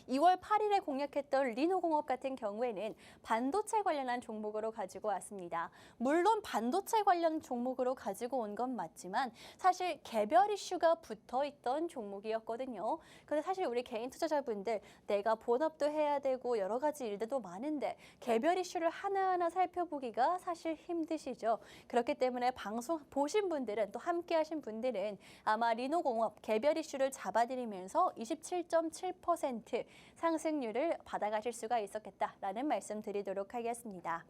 2월 8일에 공략했던 리노공업 같은 경우에는 반도체 관련한 종목으로 가지고 왔습니다. 물론 반도체 관련 종목으로 가지고 온 건 맞지만 사실 개별 이슈가 붙어있던 종목이었거든요. 근데 사실 우리 개인 투자자분들 내가 본업도 해야 되고 여러 가지 일들도 많은데 개별 이슈를 하나하나 살펴보기가 사실 힘드시죠. 그렇기 때문에 방송 보신 분들은 또 함께 하신 분들은 아마 리노공업 개별 이슈를 잡아드리면서 27.7% 상승률을 받아가실 수가 있었겠다라는 말씀 드리도록 하겠습니다.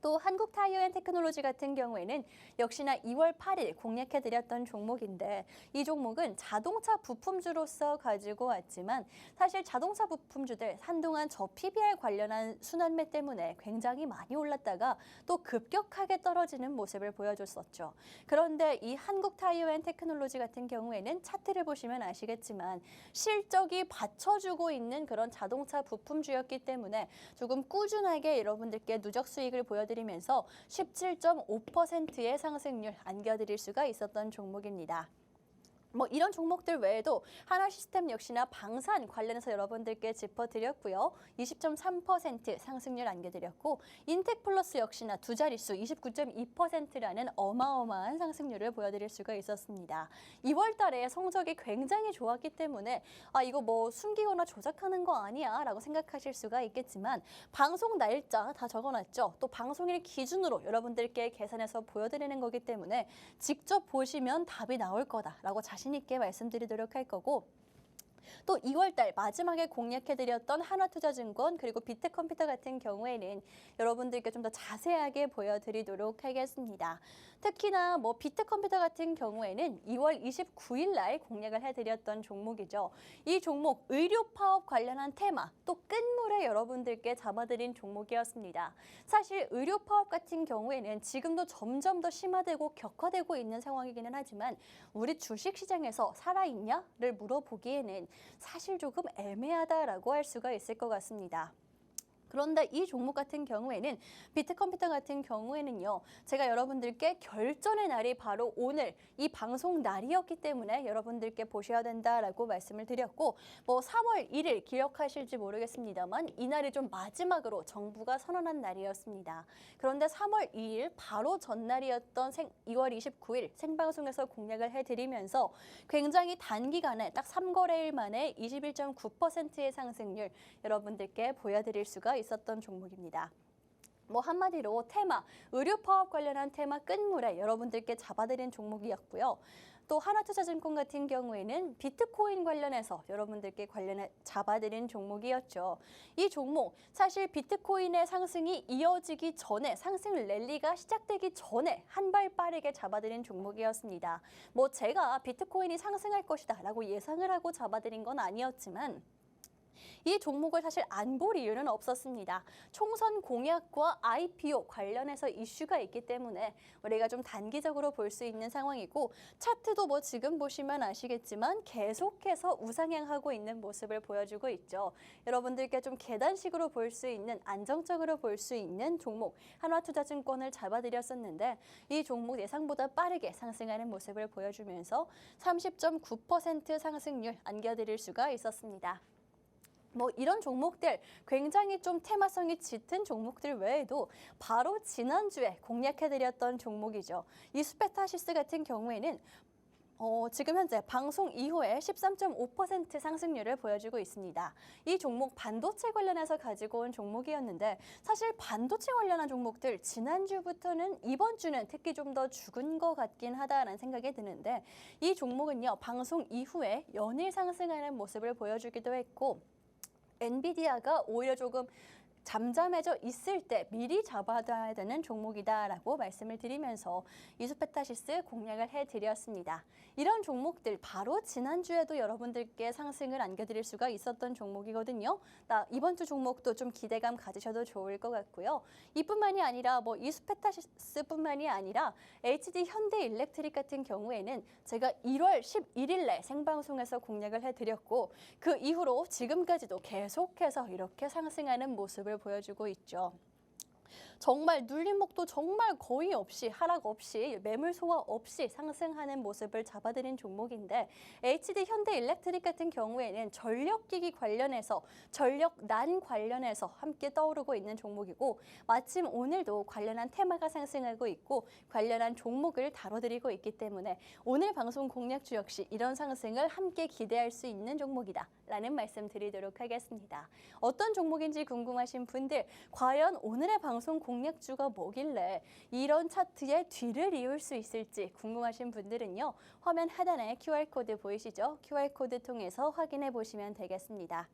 또 한국타이어앤테크놀로지 같은 경우에는 역시나 2월 8일 공략해드렸던 종목인데 이 종목은 자동차 부품주로서 가지고 왔지만 사실 자동차 부품주들 한동안 저 PBR 관련한 순환매 때문에 굉장히 많이 올랐다가 또 급격하게 떨어지는 모습을 보여줬었죠. 그런데 이 한국타이어앤테크놀로지 같은 경우에는 차트를 보시면 아시겠지만 실적이 받쳐주고 있는 그런 자동차 부품주였기 때문에 조금 꾸준하게 여러분들께 누적 수익을 보여드리면서 17.5%의 상승률 안겨드릴 수가 있었던 종목입니다. 뭐 이런 종목들 외에도 하나시스템 역시나 방산 관련해서 여러분들께 짚어드렸고요. 20.3% 상승률 안겨드렸고 인텍플러스 역시나 두 자릿수 29.2%라는 어마어마한 상승률을 보여드릴 수가 있었습니다. 2월 달에 성적이 굉장히 좋았기 때문에 이거 뭐 숨기거나 조작하는 거 아니야 라고 생각하실 수가 있겠지만 방송 날짜 다 적어놨죠. 또 방송일 기준으로 여러분들께 계산해서 보여드리는 거기 때문에 직접 보시면 답이 나올 거다라고 자신 있게 말씀드리도록 할 거고 또 2월달 마지막에 공략해드렸던 한화투자증권 그리고 비트컴퓨터 같은 경우에는 여러분들께 좀 더 자세하게 보여드리도록 하겠습니다. 특히나 뭐 비트컴퓨터 같은 경우에는 2월 29일 날 공략을 해드렸던 종목이죠. 이 종목 의료 파업 관련한 테마 또 끝물에 여러분들께 잡아드린 종목이었습니다. 사실 의료 파업 같은 경우에는 지금도 점점 더 심화되고 격화되고 있는 상황이기는 하지만 우리 주식시장에서 살아있냐를 물어보기에는 사실 조금 애매하다라고 할 수가 있을 것 같습니다. 그런데 이 종목 같은 경우에는 비트컴퓨터 같은 경우에는요. 제가 여러분들께 결전의 날이 바로 오늘 이 방송 날이었기 때문에 여러분들께 보셔야 된다라고 말씀을 드렸고 뭐 3월 1일 기억하실지 모르겠습니다만 이날이 좀 마지막으로 정부가 선언한 날이었습니다. 그런데 3월 2일 바로 전날이었던 2월 29일 생방송에서 공략을 해드리면서 굉장히 단기간에 딱 3거래일 만에 21.9%의 상승률 여러분들께 보여드릴 수가 있었던 종목입니다. 뭐 한마디로 테마, 의료 파업 관련한 테마 끝물에 여러분들께 잡아드린 종목이었고요. 또 하나투자증권 같은 경우에는 비트코인 관련해서 여러분들께 잡아드린 종목이었죠. 이 종목 사실 비트코인의 상승이 이어지기 전에 상승 랠리가 시작되기 전에 한 발 빠르게 잡아드린 종목이었습니다. 뭐 제가 비트코인이 상승할 것이다 라고 예상을 하고 잡아드린 건 아니었지만 이 종목을 사실 안 볼 이유는 없었습니다. 총선 공약과 IPO 관련해서 이슈가 있기 때문에 우리가 좀 단기적으로 볼 수 있는 상황이고 차트도 뭐 지금 보시면 아시겠지만 계속해서 우상향하고 있는 모습을 보여주고 있죠. 여러분들께 좀 계단식으로 볼 수 있는 안정적으로 볼 수 있는 종목 한화투자증권을 잡아드렸었는데 이 종목 예상보다 빠르게 상승하는 모습을 보여주면서 30.9% 상승률 안겨드릴 수가 있었습니다. 뭐 이런 종목들 굉장히 좀 테마성이 짙은 종목들 외에도 바로 지난주에 공략해드렸던 종목이죠. 이 스페타시스 같은 경우에는 지금 현재 방송 이후에 13.5% 상승률을 보여주고 있습니다. 이 종목 반도체 관련해서 가지고 온 종목이었는데 사실 반도체 관련한 종목들 지난주부터는 이번 주는 특히 좀 더 죽은 것 같긴 하다라는 생각이 드는데 이 종목은요. 방송 이후에 연일 상승하는 모습을 보여주기도 했고 엔비디아가 오히려 조금 잠잠해져 있을 때 미리 잡아둬야 되는 종목이다라고 말씀을 드리면서 이수페타시스 공략을 해드렸습니다. 이런 종목들 바로 지난주에도 여러분들께 상승을 안겨드릴 수가 있었던 종목이거든요. 이번 주 종목도 좀 기대감 가지셔도 좋을 것 같고요. 이뿐만이 아니라 이수페타시스뿐만이 아니라 HD 현대일렉트릭 같은 경우에는 제가 1월 11일에 생방송에서 공략을 해드렸고 그 이후로 지금까지도 계속해서 이렇게 상승하는 모습을 보여주고 있죠. 정말 눌림목도 정말 거의 없이 하락 없이 매물 소화 없이 상승하는 모습을 잡아들인 종목인데 HD 현대일렉트릭 같은 경우에는 전력기기 관련해서 전력난 관련해서 함께 떠오르고 있는 종목이고 마침 오늘도 관련한 테마가 상승하고 있고 관련한 종목을 다뤄드리고 있기 때문에 오늘 방송 공략주 역시 이런 상승을 함께 기대할 수 있는 종목이다 라는 말씀 드리도록 하겠습니다. 어떤 종목인지 궁금하신 분들 과연 오늘의 방송 공략주가 뭐길래 이런 차트의 뒤를 이을 수 있을지 궁금하신 분들은요. 화면 하단에 QR코드 보이시죠? QR코드 통해서 확인해 보시면 되겠습니다.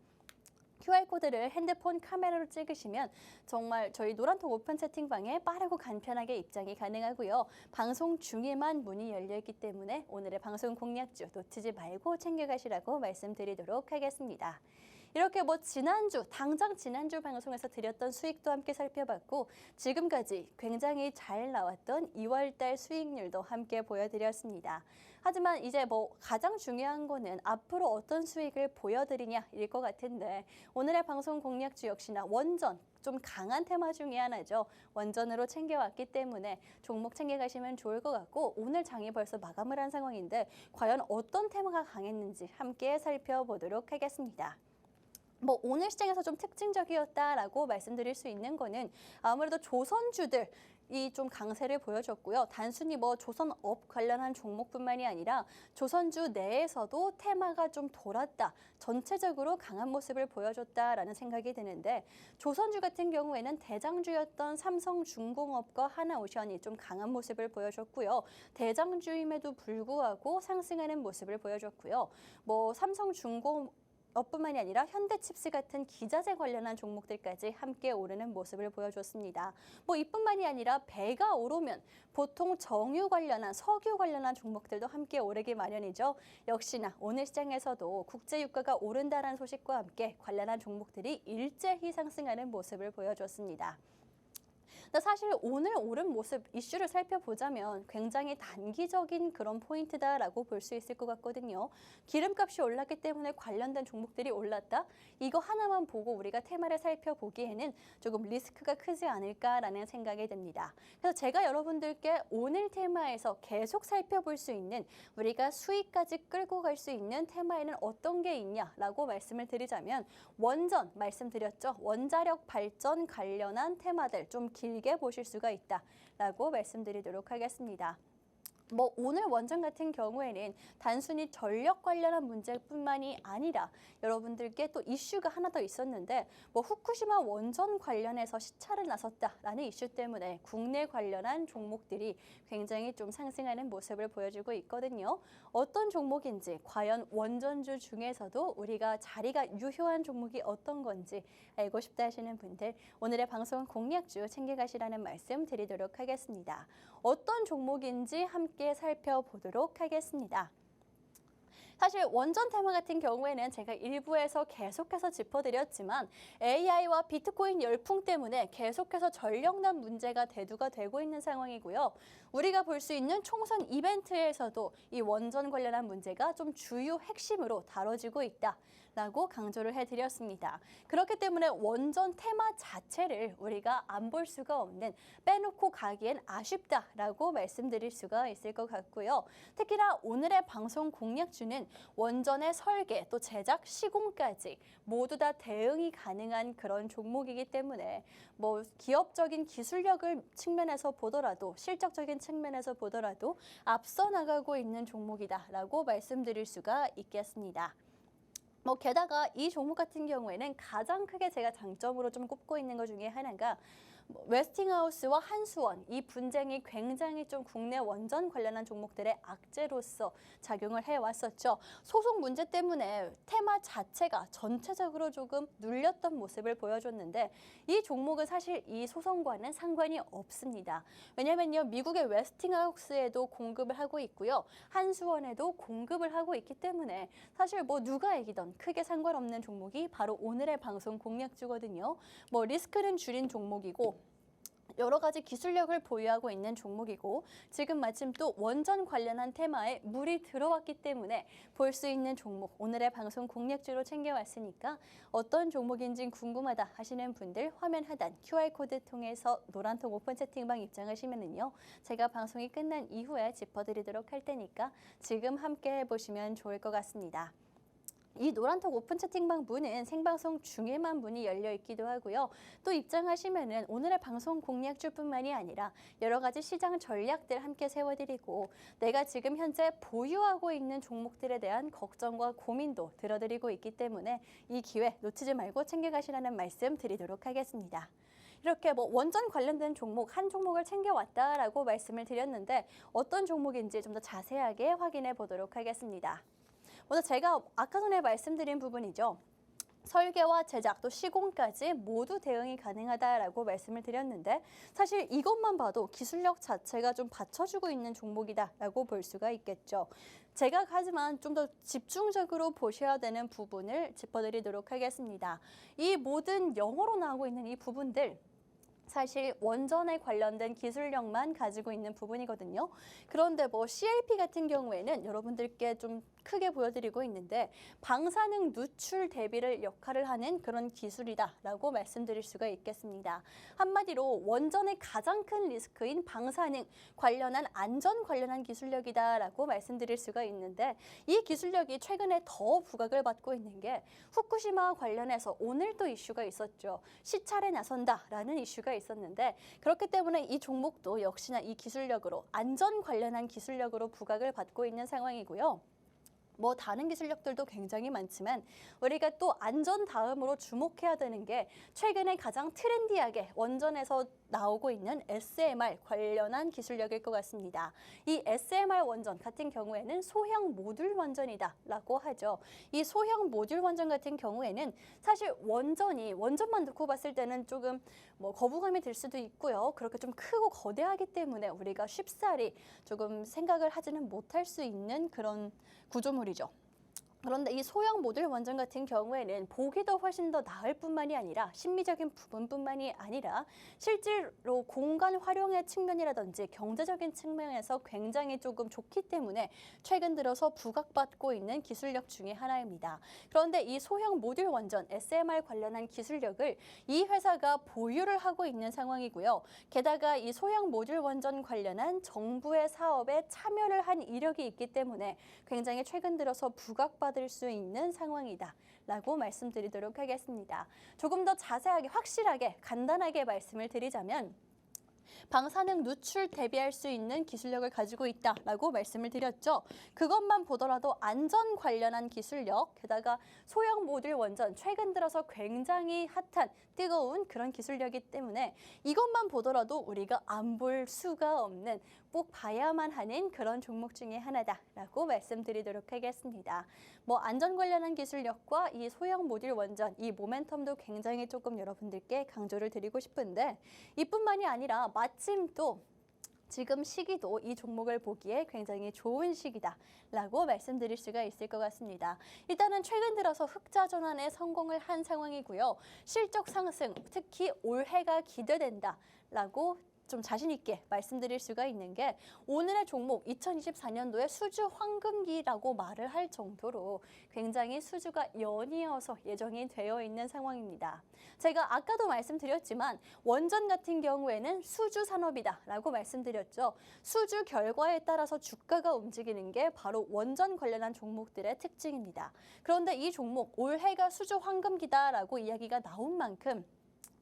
QR코드를 핸드폰 카메라로 찍으시면 정말 저희 노란통 오픈 채팅방에 빠르고 간편하게 입장이 가능하고요. 방송 중에만 문이 열려있기 때문에 오늘의 방송 공략주 놓치지 말고 챙겨가시라고 말씀드리도록 하겠습니다. 이렇게 당장 지난주 방송에서 드렸던 수익도 함께 살펴봤고 지금까지 굉장히 잘 나왔던 2월달 수익률도 함께 보여드렸습니다. 하지만 이제 가장 중요한 거는 앞으로 어떤 수익을 보여드리냐일 것 같은데 오늘의 방송 공략주 역시나 원전, 좀 강한 테마 중에 하나죠. 원전으로 챙겨왔기 때문에 종목 챙겨가시면 좋을 것 같고 오늘 장이 벌써 마감을 한 상황인데 과연 어떤 테마가 강했는지 함께 살펴보도록 하겠습니다. 오늘 시장에서 좀 특징적이었다라고 말씀드릴 수 있는 거는 아무래도 조선주들 이 좀 강세를 보여줬고요. 단순히 조선업 관련한 종목뿐만이 아니라 조선주 내에서도 테마가 좀 돌았다. 전체적으로 강한 모습을 보여줬다라는 생각이 드는데 조선주 같은 경우에는 대장주였던 삼성중공업과 하나오션이 좀 강한 모습을 보여줬고요. 대장주임에도 불구하고 상승하는 모습을 보여줬고요. 삼성중공업 뿐만이 아니라 현대칩스 같은 기자재 관련한 종목들까지 함께 오르는 모습을 보여줬습니다. 이뿐만이 아니라 배가 오르면 보통 정유 관련한 석유 관련한 종목들도 함께 오르기 마련이죠. 역시나 오늘 시장에서도 국제유가가 오른다는 소식과 함께 관련한 종목들이 일제히 상승하는 모습을 보여줬습니다. 사실 오늘 오른 모습 이슈를 살펴보자면 굉장히 단기적인 그런 포인트다라고 볼 수 있을 것 같거든요. 기름값이 올랐기 때문에 관련된 종목들이 올랐다? 이거 하나만 보고 우리가 테마를 살펴보기에는 조금 리스크가 크지 않을까라는 생각이 듭니다. 그래서 제가 여러분들께 오늘 테마에서 계속 살펴볼 수 있는 우리가 수익까지 끌고 갈 수 있는 테마에는 어떤 게 있냐라고 말씀을 드리자면 원전 말씀드렸죠. 원자력 발전 관련한 테마들 좀 길게 보실 수가 있다라고 말씀드리도록 하겠습니다. 오늘 원전 같은 경우에는 단순히 전력 관련한 문제뿐만이 아니라 여러분들께 또 이슈가 하나 더 있었는데 후쿠시마 원전 관련해서 시찰을 나섰다라는 이슈 때문에 국내 관련한 종목들이 굉장히 좀 상승하는 모습을 보여주고 있거든요. 어떤 종목인지 과연 원전주 중에서도 우리가 자리가 유효한 종목이 어떤 건지 알고 싶다 하시는 분들 오늘의 방송 공략주 챙겨가시라는 말씀 드리도록 하겠습니다. 어떤 종목인지 함께 살펴보도록 하겠습니다. 사실 원전 테마 같은 경우에는 제가 일부에서 계속해서 짚어드렸지만 AI와 비트코인 열풍 때문에 계속해서 전력난 문제가 대두가 되고 있는 상황이고요. 우리가 볼 수 있는 총선 이벤트에서도 이 원전 관련한 문제가 좀 주요 핵심으로 다뤄지고 있다라고 강조를 해드렸습니다. 그렇기 때문에 원전 테마 자체를 우리가 안 볼 수가 없는 빼놓고 가기엔 아쉽다라고 말씀드릴 수가 있을 것 같고요. 특히나 오늘의 방송 공략주는 원전의 설계 또 제작 시공까지 모두 다 대응이 가능한 그런 종목이기 때문에 기업적인 기술력을 측면에서 보더라도 실적적인 측면에서 보더라도 앞서 나가고 있는 종목이다라고 말씀드릴 수가 있겠습니다. 게다가 이 종목 같은 경우에는 가장 크게 제가 장점으로 좀 꼽고 있는 것 중에 하나가 웨스팅하우스와 한수원 이 분쟁이 굉장히 좀 국내 원전 관련한 종목들의 악재로서 작용을 해왔었죠. 소송 문제 때문에 테마 자체가 전체적으로 조금 눌렸던 모습을 보여줬는데 이 종목은 사실 이 소송과는 상관이 없습니다. 왜냐면요, 미국의 웨스팅하우스에도 공급을 하고 있고요, 한수원에도 공급을 하고 있기 때문에 사실 뭐 누가 이기던 크게 상관없는 종목이 바로 오늘의 방송 공략주거든요. 뭐 리스크는 줄인 종목이고 여러 가지 기술력을 보유하고 있는 종목이고 지금 마침 또 원전 관련한 테마에 물이 들어왔기 때문에 볼 수 있는 종목 오늘의 방송 공략주로 챙겨왔으니까 어떤 종목인지 궁금하다 하시는 분들 화면 하단 QR코드 통해서 노란통 오픈 채팅방 입장하시면은요, 제가 방송이 끝난 이후에 짚어드리도록 할 테니까 지금 함께 해보시면 좋을 것 같습니다. 이 노란톡 오픈 채팅방 문은 생방송 중에만 문이 열려 있기도 하고요. 또 입장하시면은 오늘의 방송 공략주뿐만이 아니라 여러 가지 시장 전략들 함께 세워드리고 내가 지금 현재 보유하고 있는 종목들에 대한 걱정과 고민도 들어드리고 있기 때문에 이 기회 놓치지 말고 챙겨가시라는 말씀 드리도록 하겠습니다. 이렇게 뭐 원전 관련된 종목 한 종목을 챙겨왔다라고 말씀을 드렸는데 어떤 종목인지 좀 더 자세하게 확인해 보도록 하겠습니다. 먼저 제가 아까 전에 말씀드린 부분이죠. 설계와 제작 또 시공까지 모두 대응이 가능하다라고 말씀을 드렸는데 사실 이것만 봐도 기술력 자체가 좀 받쳐주고 있는 종목이다라고 볼 수가 있겠죠. 제가 하지만 좀 더 집중적으로 보셔야 되는 부분을 짚어드리도록 하겠습니다. 이 모든 영어로 나오고 있는 이 부분들 사실 원전에 관련된 기술력만 가지고 있는 부분이거든요. 그런데 뭐 CLP 같은 경우에는 여러분들께 좀 크게 보여드리고 있는데 방사능 누출 대비를 역할을 하는 그런 기술이다라고 말씀드릴 수가 있겠습니다. 한마디로 원전의 가장 큰 리스크인 방사능 관련한 안전 관련한 기술력이다라고 말씀드릴 수가 있는데 이 기술력이 최근에 더 부각을 받고 있는 게 후쿠시마 관련해서 오늘 또 이슈가 있었죠. 시찰에 나선다라는 이슈가 있었는데 그렇기 때문에 이 종목도 역시나 이 기술력으로 안전 관련한 기술력으로 부각을 받고 있는 상황이고요. 뭐 다른 기술력들도 굉장히 많지만 우리가 또 안전 다음으로 주목해야 되는 게 최근에 가장 트렌디하게 원전에서 나오고 있는 SMR 관련한 기술력일 것 같습니다. 이 SMR 원전 같은 경우에는 소형 모듈 원전이다라고 하죠. 이 소형 모듈 원전 같은 경우에는 사실 원전만 놓고 봤을 때는 조금 뭐 거부감이 들 수도 있고요. 그렇게 좀 크고 거대하기 때문에 우리가 쉽사리 조금 생각을 하지는 못할 수 있는 그런 구조물이죠. 그런데 이 소형 모듈 원전 같은 경우에는 보기도 훨씬 더 나을 뿐만이 아니라 심미적인 부분뿐만이 아니라 실제로 공간 활용의 측면이라든지 경제적인 측면에서 굉장히 조금 좋기 때문에 최근 들어서 부각받고 있는 기술력 중에 하나입니다. 그런데 이 소형 모듈 원전 SMR 관련한 기술력을 이 회사가 보유를 하고 있는 상황이고요. 게다가 이 소형 모듈 원전 관련한 정부의 사업에 참여를 한 이력이 있기 때문에 굉장히 최근 들어서 부각받을 수 있는 상황이다라고 말씀드리도록 하겠습니다. 조금 더 자세하게 확실하게 간단하게 말씀을 드리자면 방사능 누출 대비할 수 있는 기술력을 가지고 있다라고 말씀을 드렸죠. 그것만 보더라도 안전 관련한 기술력, 게다가 소형 모듈 원전 최근 들어서 굉장히 핫한 뜨거운 그런 기술력이기 때문에 이것만 보더라도 우리가 안 볼 수가 없는 꼭 봐야만 하는 그런 종목 중에 하나다라고 말씀드리도록 하겠습니다. 뭐 안전 관련한 기술력과 이 소형 모듈 원전 이 모멘텀도 굉장히 조금 여러분들께 강조를 드리고 싶은데 이뿐만이 아니라 마침 또 지금 시기도 이 종목을 보기에 굉장히 좋은 시기다라고 말씀드릴 수가 있을 것 같습니다. 일단은 최근 들어서 흑자 전환에 성공을 한 상황이고요. 실적 상승, 특히 올해가 기대된다라고 좀 자신 있게 말씀드릴 수가 있는 게 오늘의 종목 2024년도에 수주 황금기라고 말을 할 정도로 굉장히 수주가 연이어서 예정이 되어 있는 상황입니다. 제가 아까도 말씀드렸지만 원전 같은 경우에는 수주 산업이다라고 말씀드렸죠. 수주 결과에 따라서 주가가 움직이는 게 바로 원전 관련한 종목들의 특징입니다. 그런데 이 종목 올해가 수주 황금기다라고 이야기가 나온 만큼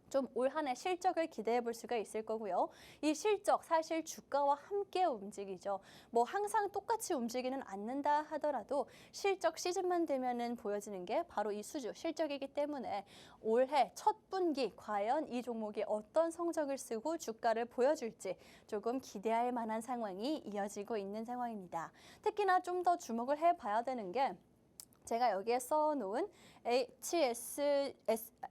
좀 올 한 해 실적을 기대해 볼 수가 있을 거고요. 이 실적 사실 주가와 함께 움직이죠. 뭐 항상 똑같이 움직이는 않는다 하더라도 실적 시즌만 되면은 보여지는 게 바로 이 수주 실적이기 때문에 올해 첫 분기 과연 이 종목이 어떤 성적을 쓰고 주가를 보여줄지 조금 기대할 만한 상황이 이어지고 있는 상황입니다. 특히나 좀 더 주목을 해봐야 되는 게 제가 여기에 써놓은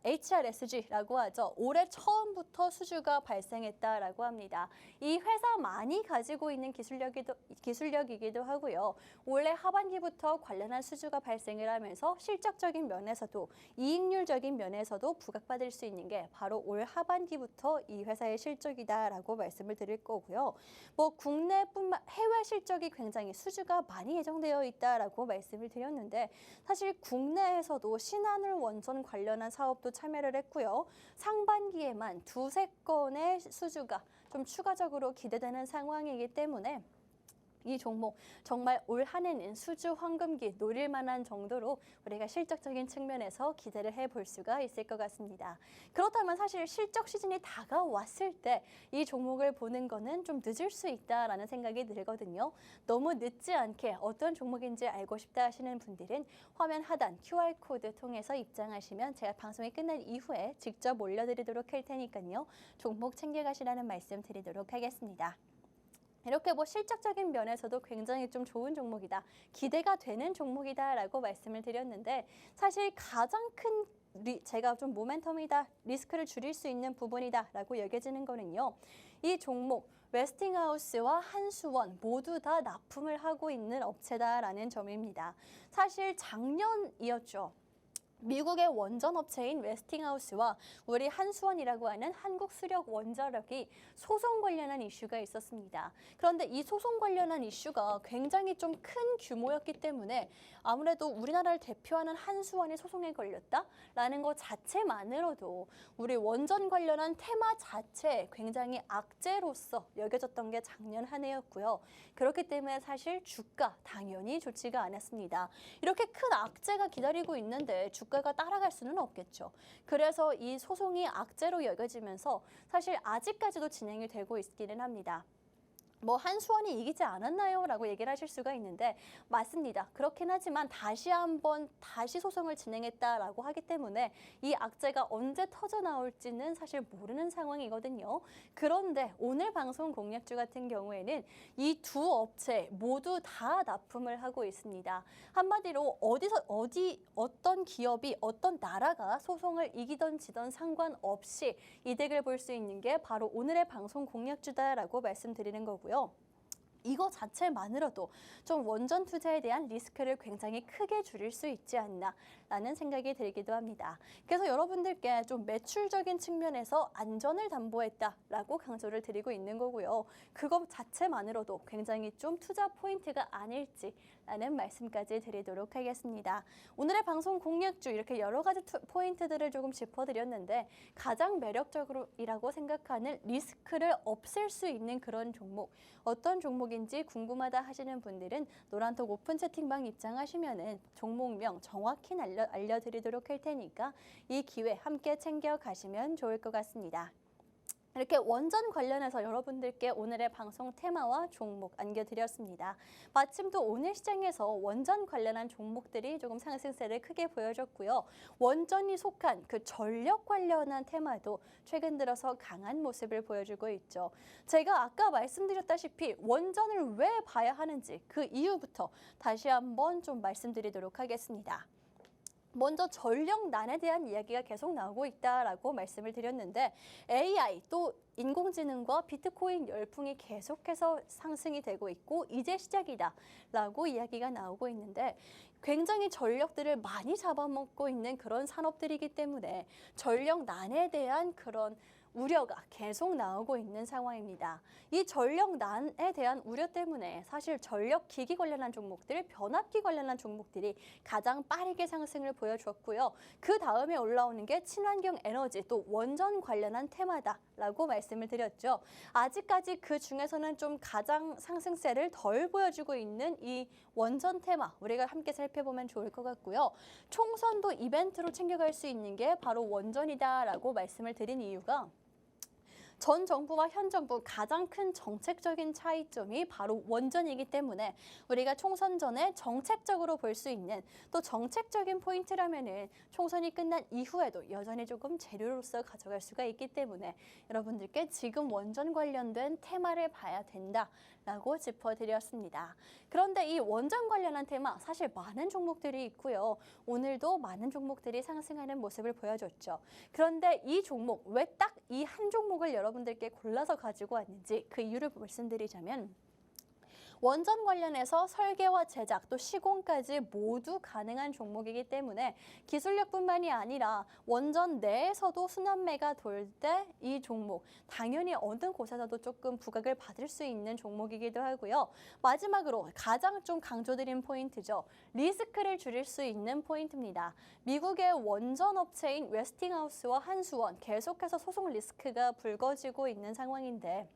HRSG라고 하죠. 올해 처음부터 수주가 발생했다라고 합니다. 이 회사만이 가지고 있는 기술력이기도 하고요. 올해 하반기부터 관련한 수주가 발생을 하면서 실적적인 면에서도 이익률적인 면에서도 부각받을 수 있는 게 바로 올 하반기부터 이 회사의 실적이다라고 말씀을 드릴 거고요. 뭐 국내뿐만 해외 실적이 굉장히 수주가 많이 예정되어 있다라고 말씀을 드렸는데 사실 국내에서도 신한울 원전 관련한 사업도 참여를 했고요. 상반기에만 두세 건의 수주가 좀 추가적으로 기대되는 상황이기 때문에 이 종목 정말 올 한 해는 수주 황금기 노릴 만한 정도로 우리가 실적적인 측면에서 기대를 해볼 수가 있을 것 같습니다. 그렇다면 사실 실적 시즌이 다가왔을 때 이 종목을 보는 거는 좀 늦을 수 있다라는 생각이 들거든요. 너무 늦지 않게 어떤 종목인지 알고 싶다 하시는 분들은 화면 하단 QR코드 통해서 입장하시면 제가 방송이 끝난 이후에 직접 올려드리도록 할 테니까요. 종목 챙겨가시라는 말씀 드리도록 하겠습니다. 이렇게 뭐 실적적인 면에서도 굉장히 좀 좋은 종목이다, 기대가 되는 종목이다라고 말씀을 드렸는데 사실 가장 큰 제가 좀 모멘텀이다, 리스크를 줄일 수 있는 부분이다라고 여겨지는 거는요. 이 종목 웨스팅하우스와 한수원 모두 다 납품을 하고 있는 업체다라는 점입니다. 사실 작년이었죠. 미국의 원전 업체인 웨스팅하우스와 우리 한수원이라고 하는 한국 수력 원자력이 소송 관련한 이슈가 있었습니다. 그런데 이 소송 관련한 이슈가 굉장히 좀 큰 규모였기 때문에 아무래도 우리나라를 대표하는 한수원이 소송에 걸렸다라는 것 자체만으로도 우리 원전 관련한 테마 자체에 굉장히 악재로서 여겨졌던 게 작년 한 해였고요. 그렇기 때문에 사실 주가 당연히 좋지가 않았습니다. 이렇게 큰 악재가 기다리고 있는데 주가가 따라갈 수는 없겠죠. 그래서 이 소송이 악재로 여겨지면서 사실 아직까지도 진행이 되고 있기는 합니다. 뭐 한수원이 이기지 않았나요? 라고 얘기를 하실 수가 있는데 맞습니다. 그렇긴 하지만 다시 소송을 진행했다라고 하기 때문에 이 악재가 언제 터져 나올지는 사실 모르는 상황이거든요. 그런데 오늘 방송 공략주 같은 경우에는 이 두 업체 모두 다 납품을 하고 있습니다. 한마디로 어떤 기업이 어떤 나라가 소송을 이기던 지던 상관없이 이득을 볼 수 있는 게 바로 오늘의 방송 공략주다라고 말씀드리는 거고요. 이거 자체만으로도 좀 원전 투자에 대한 리스크를 굉장히 크게 줄일 수 있지 않나라는 생각이 들기도 합니다. 그래서 여러분들께 좀 매출적인 측면에서 안전을 담보했다라고 강조를 드리고 있는 거고요. 그것 자체만으로도 굉장히 좀 투자 포인트가 아닐지라는 말씀까지 드리도록 하겠습니다. 오늘의 방송 공략주 이렇게 여러 가지 포인트들을 조금 짚어드렸는데 가장 매력적이라고 생각하는 리스크를 없앨 수 있는 그런 종목, 어떤 종목인지 궁금하다 하시는 분들은 노란톡 오픈 채팅방 입장하시면은 종목명 정확히 알려드리도록 할 테니까 이 기회 함께 챙겨가시면 좋을 것 같습니다. 이렇게 원전 관련해서 여러분들께 오늘의 방송 테마와 종목 안겨드렸습니다. 마침 또 오늘 시장에서 원전 관련한 종목들이 조금 상승세를 크게 보여줬고요. 원전이 속한 그 전력 관련한 테마도 최근 들어서 강한 모습을 보여주고 있죠. 제가 아까 말씀드렸다시피 원전을 왜 봐야 하는지 그 이유부터 다시 한번 좀 말씀드리도록 하겠습니다. 먼저 전력난에 대한 이야기가 계속 나오고 있다라고 말씀을 드렸는데 AI 또 인공지능과 비트코인 열풍이 계속해서 상승이 되고 있고 이제 시작이다라고 이야기가 나오고 있는데 굉장히 전력들을 많이 잡아먹고 있는 그런 산업들이기 때문에 전력난에 대한 그런 우려가 계속 나오고 있는 상황입니다. 이 전력난에 대한 우려 때문에 사실 전력기기 관련한 종목들, 변압기 관련한 종목들이 가장 빠르게 상승을 보여줬고요. 그 다음에 올라오는 게 친환경 에너지 또 원전 관련한 테마다 라고 말씀을 드렸죠. 아직까지 그 중에서는 좀 가장 상승세를 덜 보여주고 있는 이 원전 테마 우리가 함께 살펴보면 좋을 것 같고요. 총선도 이벤트로 챙겨갈 수 있는 게 바로 원전이다라고 말씀을 드린 이유가 전 정부와 현 정부 가장 큰 정책적인 차이점이 바로 원전이기 때문에 우리가 총선 전에 정책적으로 볼 수 있는 또 정책적인 포인트라면은 총선이 끝난 이후에도 여전히 조금 재료로서 가져갈 수가 있기 때문에 여러분들께 지금 원전 관련된 테마를 봐야 된다라고 짚어드렸습니다. 그런데 이 원전 관련한 테마 사실 많은 종목들이 있고요. 오늘도 많은 종목들이 상승하는 모습을 보여줬죠. 그런데 이 종목 왜 딱 이 한 종목을 여러분들께 골라서 가지고 왔는지 그 이유를 말씀드리자면 원전 관련해서 설계와 제작 또 시공까지 모두 가능한 종목이기 때문에 기술력뿐만이 아니라 원전 내에서도 순환매가 돌 때 이 종목 당연히 어느 곳에서도 조금 부각을 받을 수 있는 종목이기도 하고요. 마지막으로 가장 좀 강조드린 포인트죠. 리스크를 줄일 수 있는 포인트입니다. 미국의 원전 업체인 웨스팅하우스와 한수원 계속해서 소송 리스크가 불거지고 있는 상황인데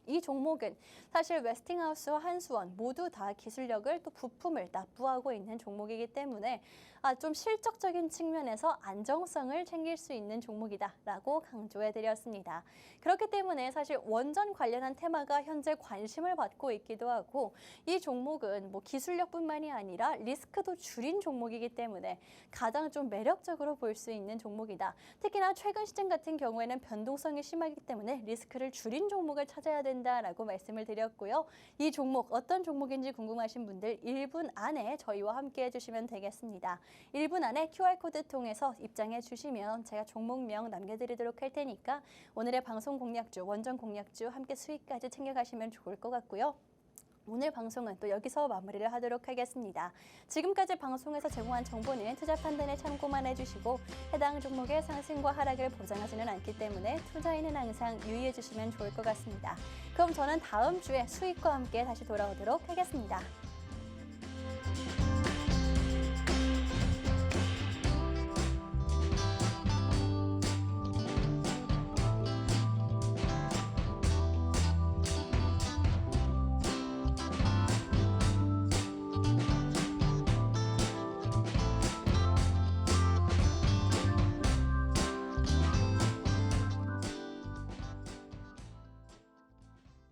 이 종목은 사실 웨스팅하우스와 한수원 모두 다 기술력을 또 부품을 납부하고 있는 종목이기 때문에 좀 실적적인 측면에서 안정성을 챙길 수 있는 종목이다라고 강조해드렸습니다. 그렇기 때문에 사실 원전 관련한 테마가 현재 관심을 받고 있기도 하고 이 종목은 뭐 기술력뿐만이 아니라 리스크도 줄인 종목이기 때문에 가장 좀 매력적으로 볼 수 있는 종목이다. 특히나 최근 시점 같은 경우에는 변동성이 심하기 때문에 리스크를 줄인 종목을 찾아야 된다라고 말씀을 드렸고요. 이 종목 어떤 종목인지 궁금하신 분들 1분 안에 저희와 함께 해주시면 되겠습니다. 1분 안에 QR코드 통해서 입장해 주시면 제가 종목명 남겨드리도록 할 테니까 오늘의 방송 공략주, 원전 공략주 함께 수익까지 챙겨가시면 좋을 것 같고요. 오늘 방송은 또 여기서 마무리를 하도록 하겠습니다. 지금까지 방송에서 제공한 정보는 투자 판단에 참고만 해주시고 해당 종목의 상승과 하락을 보장하지는 않기 때문에 투자에는 항상 유의해 주시면 좋을 것 같습니다. 그럼 저는 다음 주에 수익과 함께 다시 돌아오도록 하겠습니다.